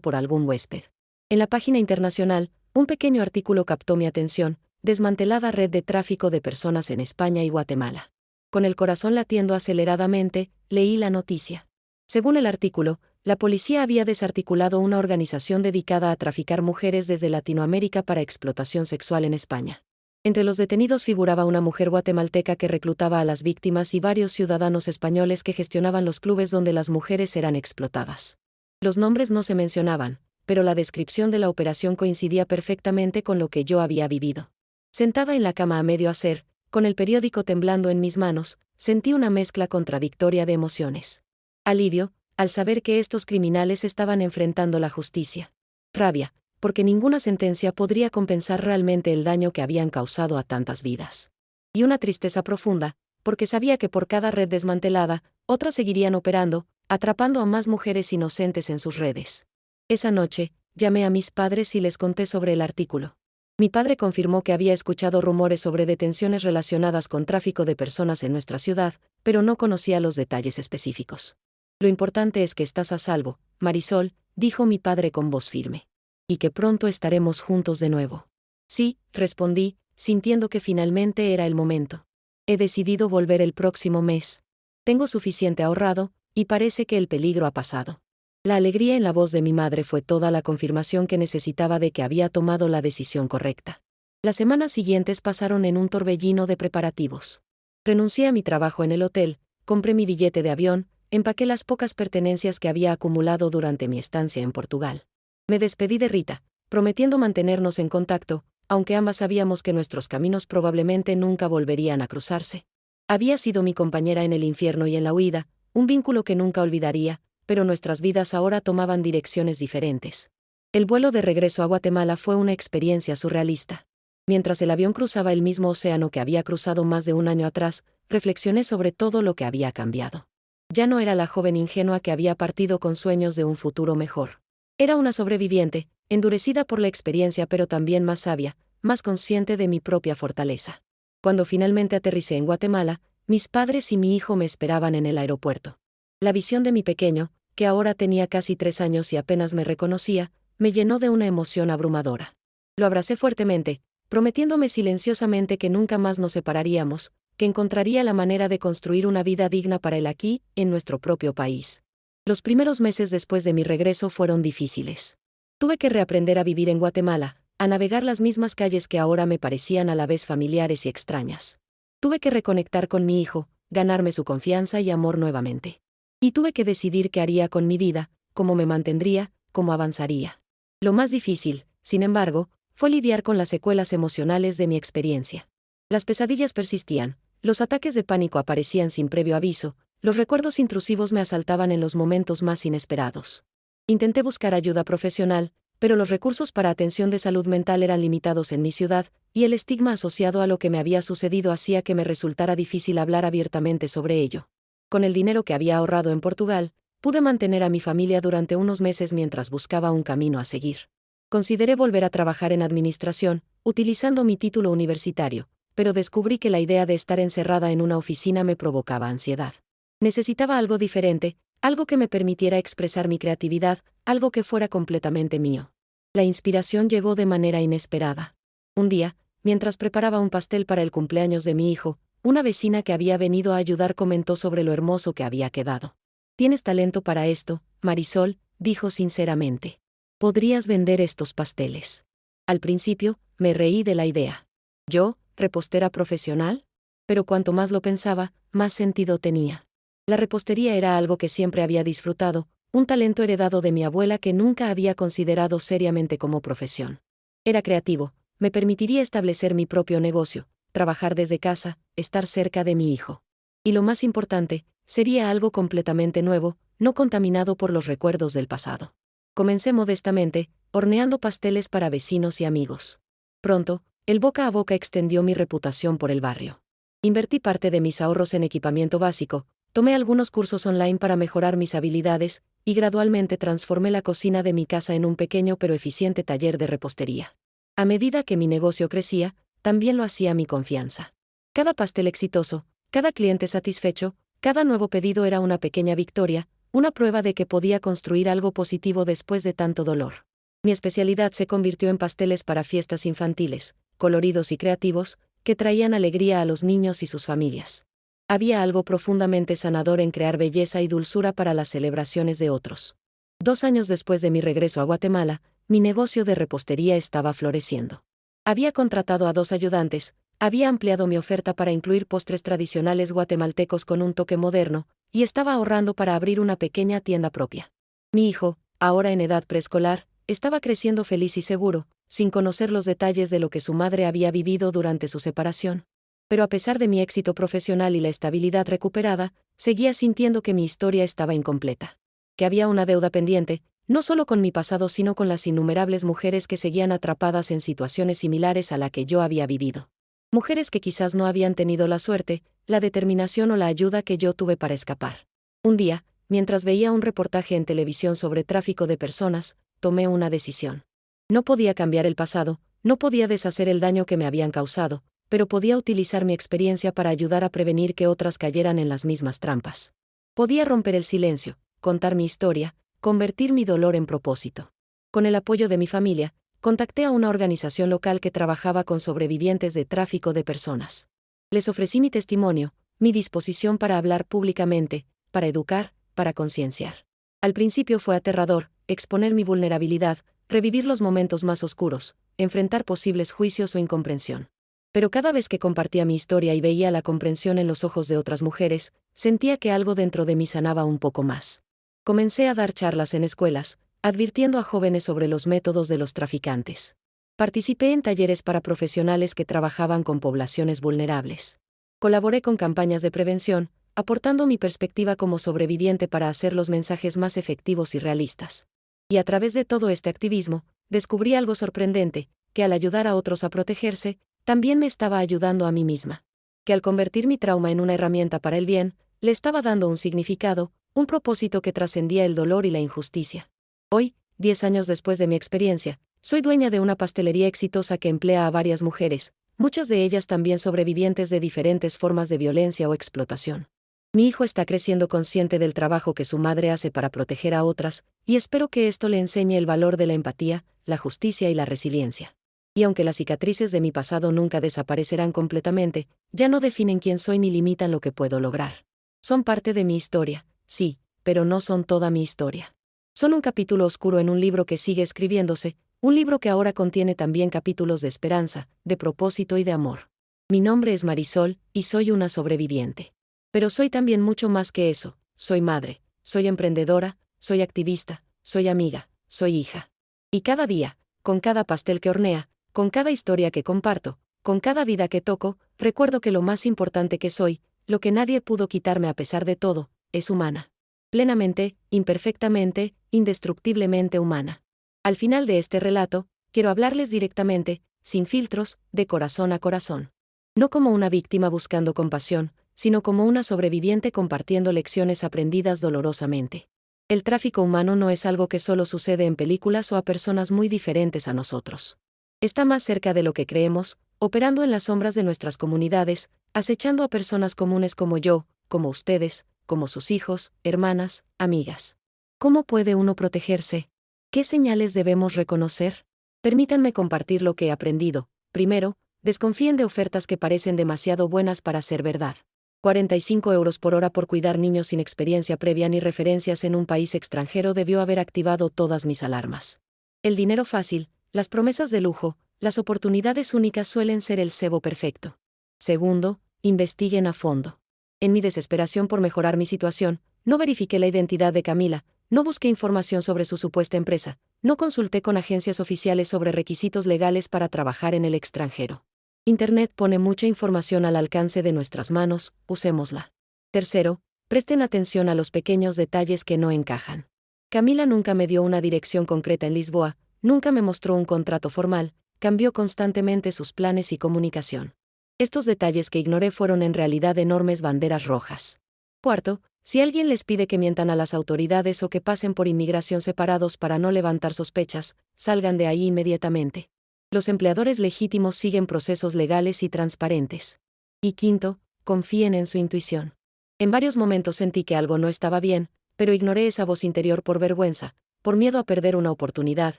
por algún huésped. En la página internacional, un pequeño artículo captó mi atención: desmantelada red de tráfico de personas en España y Guatemala. Con el corazón latiendo aceleradamente, leí la noticia. Según el artículo, la policía había desarticulado una organización dedicada a traficar mujeres desde Latinoamérica para explotación sexual en España. Entre los detenidos figuraba una mujer guatemalteca que reclutaba a las víctimas y varios ciudadanos españoles que gestionaban los clubes donde las mujeres eran explotadas. Los nombres no se mencionaban, pero la descripción de la operación coincidía perfectamente con lo que yo había vivido. Sentada en la cama a medio hacer, con el periódico temblando en mis manos, sentí una mezcla contradictoria de emociones. Alivio, al saber que estos criminales estaban enfrentando la justicia. Rabia, porque ninguna sentencia podría compensar realmente el daño que habían causado a tantas vidas. Y una tristeza profunda, porque sabía que por cada red desmantelada, otras seguirían operando, atrapando a más mujeres inocentes en sus redes. Esa noche, llamé a mis padres y les conté sobre el artículo. Mi padre confirmó que había escuchado rumores sobre detenciones relacionadas con tráfico de personas en nuestra ciudad, pero no conocía los detalles específicos. Lo importante es que estás a salvo, Marisol, dijo mi padre con voz firme. Y que pronto estaremos juntos de nuevo. Sí, respondí, sintiendo que finalmente era el momento. He decidido volver el próximo mes. Tengo suficiente ahorrado, y parece que el peligro ha pasado. La alegría en la voz de mi madre fue toda la confirmación que necesitaba de que había tomado la decisión correcta. Las semanas siguientes pasaron en un torbellino de preparativos. Renuncié a mi trabajo en el hotel, compré mi billete de avión, empaqué las pocas pertenencias que había acumulado durante mi estancia en Portugal. Me despedí de Rita, prometiendo mantenernos en contacto, aunque ambas sabíamos que nuestros caminos probablemente nunca volverían a cruzarse. Había sido mi compañera en el infierno y en la huida, un vínculo que nunca olvidaría, pero nuestras vidas ahora tomaban direcciones diferentes. El vuelo de regreso a Guatemala fue una experiencia surrealista. Mientras el avión cruzaba el mismo océano que había cruzado más de un año atrás, reflexioné sobre todo lo que había cambiado. Ya no era la joven ingenua que había partido con sueños de un futuro mejor. Era una sobreviviente, endurecida por la experiencia pero también más sabia, más consciente de mi propia fortaleza. Cuando finalmente aterricé en Guatemala, mis padres y mi hijo me esperaban en el aeropuerto. La visión de mi pequeño, que ahora tenía casi 3 años y apenas me reconocía, me llenó de una emoción abrumadora. Lo abracé fuertemente, prometiéndome silenciosamente que nunca más nos separaríamos, que encontraría la manera de construir una vida digna para él aquí, en nuestro propio país. Los primeros meses después de mi regreso fueron difíciles. Tuve que reaprender a vivir en Guatemala, a navegar las mismas calles que ahora me parecían a la vez familiares y extrañas. Tuve que reconectar con mi hijo, ganarme su confianza y amor nuevamente. Y tuve que decidir qué haría con mi vida, cómo me mantendría, cómo avanzaría. Lo más difícil, sin embargo, fue lidiar con las secuelas emocionales de mi experiencia. Las pesadillas persistían, los ataques de pánico aparecían sin previo aviso, los recuerdos intrusivos me asaltaban en los momentos más inesperados. Intenté buscar ayuda profesional, pero los recursos para atención de salud mental eran limitados en mi ciudad, y el estigma asociado a lo que me había sucedido hacía que me resultara difícil hablar abiertamente sobre ello. Con el dinero que había ahorrado en Portugal, pude mantener a mi familia durante unos meses mientras buscaba un camino a seguir. Consideré volver a trabajar en administración, utilizando mi título universitario, pero descubrí que la idea de estar encerrada en una oficina me provocaba ansiedad. Necesitaba algo diferente, algo que me permitiera expresar mi creatividad, algo que fuera completamente mío. La inspiración llegó de manera inesperada. Un día, mientras preparaba un pastel para el cumpleaños de mi hijo, una vecina que había venido a ayudar comentó sobre lo hermoso que había quedado. «Tienes talento para esto, Marisol», dijo sinceramente. «Podrías vender estos pasteles». Al principio, me reí de la idea. ¿Yo, repostera profesional? Pero cuanto más lo pensaba, más sentido tenía. La repostería era algo que siempre había disfrutado, un talento heredado de mi abuela que nunca había considerado seriamente como profesión. Era creativo, me permitiría establecer mi propio negocio, trabajar desde casa, estar cerca de mi hijo. Y lo más importante, sería algo completamente nuevo, no contaminado por los recuerdos del pasado. Comencé modestamente, horneando pasteles para vecinos y amigos. Pronto, el boca a boca extendió mi reputación por el barrio. Invertí parte de mis ahorros en equipamiento básico, tomé algunos cursos online para mejorar mis habilidades, y gradualmente transformé la cocina de mi casa en un pequeño pero eficiente taller de repostería. A medida que mi negocio crecía, también lo hacía mi confianza. Cada pastel exitoso, cada cliente satisfecho, cada nuevo pedido era una pequeña victoria, una prueba de que podía construir algo positivo después de tanto dolor. Mi especialidad se convirtió en pasteles para fiestas infantiles, coloridos y creativos, que traían alegría a los niños y sus familias. Había algo profundamente sanador en crear belleza y dulzura para las celebraciones de otros. 2 años después de mi regreso a Guatemala, mi negocio de repostería estaba floreciendo. Había contratado a 2 ayudantes, había ampliado mi oferta para incluir postres tradicionales guatemaltecos con un toque moderno, y estaba ahorrando para abrir una pequeña tienda propia. Mi hijo, ahora en edad preescolar, estaba creciendo feliz y seguro, sin conocer los detalles de lo que su madre había vivido durante su separación. Pero a pesar de mi éxito profesional y la estabilidad recuperada, seguía sintiendo que mi historia estaba incompleta. Que había una deuda pendiente, no solo con mi pasado sino con las innumerables mujeres que seguían atrapadas en situaciones similares a la que yo había vivido. Mujeres que quizás no habían tenido la suerte, la determinación o la ayuda que yo tuve para escapar. Un día, mientras veía un reportaje en televisión sobre tráfico de personas, tomé una decisión. No podía cambiar el pasado, no podía deshacer el daño que me habían causado, pero podía utilizar mi experiencia para ayudar a prevenir que otras cayeran en las mismas trampas. Podía romper el silencio, contar mi historia, convertir mi dolor en propósito. Con el apoyo de mi familia, contacté a una organización local que trabajaba con sobrevivientes de tráfico de personas. Les ofrecí mi testimonio, mi disposición para hablar públicamente, para educar, para concienciar. Al principio fue aterrador, exponer mi vulnerabilidad, revivir los momentos más oscuros, enfrentar posibles juicios o incomprensión. Pero cada vez que compartía mi historia y veía la comprensión en los ojos de otras mujeres, sentía que algo dentro de mí sanaba un poco más. Comencé a dar charlas en escuelas, advirtiendo a jóvenes sobre los métodos de los traficantes. Participé en talleres para profesionales que trabajaban con poblaciones vulnerables. Colaboré con campañas de prevención, aportando mi perspectiva como sobreviviente para hacer los mensajes más efectivos y realistas. Y a través de todo este activismo, descubrí algo sorprendente, que al ayudar a otros a protegerse, también me estaba ayudando a mí misma. Que al convertir mi trauma en una herramienta para el bien, le estaba dando un significado, un propósito que trascendía el dolor y la injusticia. Hoy, 10 años después de mi experiencia, soy dueña de una pastelería exitosa que emplea a varias mujeres, muchas de ellas también sobrevivientes de diferentes formas de violencia o explotación. Mi hijo está creciendo consciente del trabajo que su madre hace para proteger a otras, y espero que esto le enseñe el valor de la empatía, la justicia y la resiliencia. Y aunque las cicatrices de mi pasado nunca desaparecerán completamente, ya no definen quién soy ni limitan lo que puedo lograr. Son parte de mi historia, sí, pero no son toda mi historia. Son un capítulo oscuro en un libro que sigue escribiéndose, un libro que ahora contiene también capítulos de esperanza, de propósito y de amor. Mi nombre es Marisol, y soy una sobreviviente. Pero soy también mucho más que eso, soy madre, soy emprendedora, soy activista, soy amiga, soy hija. Y cada día, con cada pastel que hornea, con cada historia que comparto, con cada vida que toco, recuerdo que lo más importante que soy, lo que nadie pudo quitarme a pesar de todo, es humana. Plenamente, imperfectamente, indestructiblemente humana. Al final de este relato, quiero hablarles directamente, sin filtros, de corazón a corazón. No como una víctima buscando compasión, sino como una sobreviviente compartiendo lecciones aprendidas dolorosamente. El tráfico humano no es algo que solo sucede en películas o a personas muy diferentes a nosotros. Está más cerca de lo que creemos, operando en las sombras de nuestras comunidades, acechando a personas comunes como yo, como ustedes, como sus hijos, hermanas, amigas. ¿Cómo puede uno protegerse? ¿Qué señales debemos reconocer? Permítanme compartir lo que he aprendido. Primero, desconfíen de ofertas que parecen demasiado buenas para ser verdad. 45 euros por hora por cuidar niños sin experiencia previa ni referencias en un país extranjero debió haber activado todas mis alarmas. El dinero fácil, las promesas de lujo, las oportunidades únicas suelen ser el cebo perfecto. Segundo, investiguen a fondo. En mi desesperación por mejorar mi situación, no verifiqué la identidad de Camila, no busqué información sobre su supuesta empresa, no consulté con agencias oficiales sobre requisitos legales para trabajar en el extranjero. Internet pone mucha información al alcance de nuestras manos, usémosla. Tercero, presten atención a los pequeños detalles que no encajan. Camila nunca me dio una dirección concreta en Lisboa, nunca me mostró un contrato formal, cambió constantemente sus planes y comunicación. Estos detalles que ignoré fueron en realidad enormes banderas rojas. Cuarto, si alguien les pide que mientan a las autoridades o que pasen por inmigración separados para no levantar sospechas, salgan de ahí inmediatamente. Los empleadores legítimos siguen procesos legales y transparentes. Y quinto, confíen en su intuición. En varios momentos sentí que algo no estaba bien, pero ignoré esa voz interior por vergüenza, por miedo a perder una oportunidad,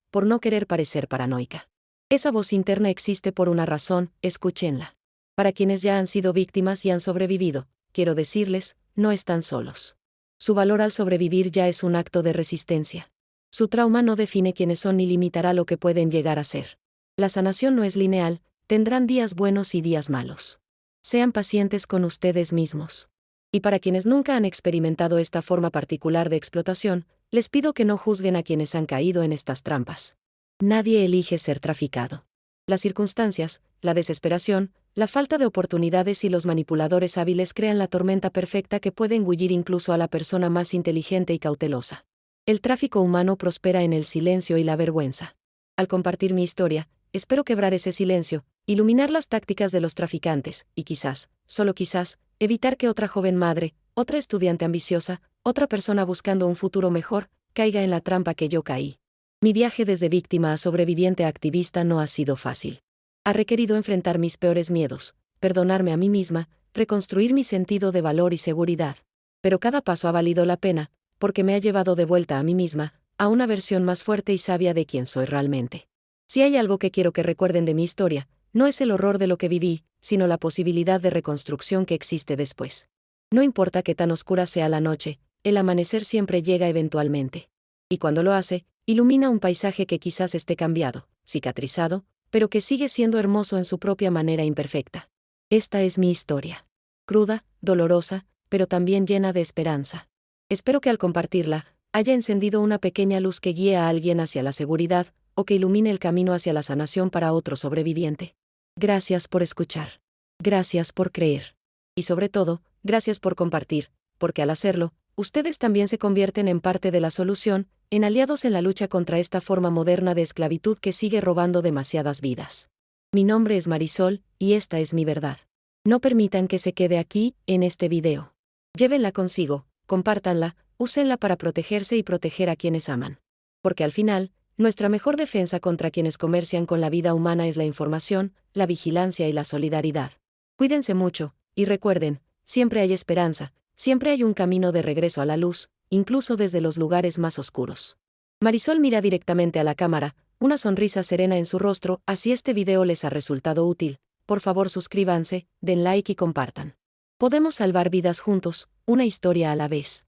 por no querer parecer paranoica. Esa voz interna existe por una razón, escúchenla. Para quienes ya han sido víctimas y han sobrevivido, quiero decirles, no están solos. Su valor al sobrevivir ya es un acto de resistencia. Su trauma no define quiénes son ni limitará lo que pueden llegar a ser. La sanación no es lineal, tendrán días buenos y días malos. Sean pacientes con ustedes mismos. Y para quienes nunca han experimentado esta forma particular de explotación, les pido que no juzguen a quienes han caído en estas trampas. Nadie elige ser traficado. Las circunstancias, la desesperación, la falta de oportunidades y los manipuladores hábiles crean la tormenta perfecta que puede engullir incluso a la persona más inteligente y cautelosa. El tráfico humano prospera en el silencio y la vergüenza. Al compartir mi historia, espero quebrar ese silencio, iluminar las tácticas de los traficantes, y quizás, solo quizás, evitar que otra joven madre, otra estudiante ambiciosa, otra persona buscando un futuro mejor, caiga en la trampa que yo caí. Mi viaje desde víctima a sobreviviente a activista no ha sido fácil. Ha requerido enfrentar mis peores miedos, perdonarme a mí misma, reconstruir mi sentido de valor y seguridad. Pero cada paso ha valido la pena, porque me ha llevado de vuelta a mí misma, a una versión más fuerte y sabia de quién soy realmente. Si hay algo que quiero que recuerden de mi historia, no es el horror de lo que viví, sino la posibilidad de reconstrucción que existe después. No importa qué tan oscura sea la noche, el amanecer siempre llega eventualmente. Y cuando lo hace, ilumina un paisaje que quizás esté cambiado, cicatrizado, pero que sigue siendo hermoso en su propia manera imperfecta. Esta es mi historia. Cruda, dolorosa, pero también llena de esperanza. Espero que al compartirla, haya encendido una pequeña luz que guíe a alguien hacia la seguridad, o que ilumine el camino hacia la sanación para otro sobreviviente. Gracias por escuchar. Gracias por creer. Y sobre todo, gracias por compartir, porque al hacerlo, ustedes también se convierten en parte de la solución, en aliados en la lucha contra esta forma moderna de esclavitud que sigue robando demasiadas vidas. Mi nombre es Marisol, y esta es mi verdad. No permitan que se quede aquí, en este video. Llévenla consigo, compártanla, úsenla para protegerse y proteger a quienes aman. Porque al final, nuestra mejor defensa contra quienes comercian con la vida humana es la información, la vigilancia y la solidaridad. Cuídense mucho, y recuerden, siempre hay esperanza, siempre hay un camino de regreso a la luz, incluso desde los lugares más oscuros. Marisol mira directamente a la cámara, una sonrisa serena en su rostro. Si este video les ha resultado útil, por favor suscríbanse, den like y compartan. Podemos salvar vidas juntos, una historia a la vez.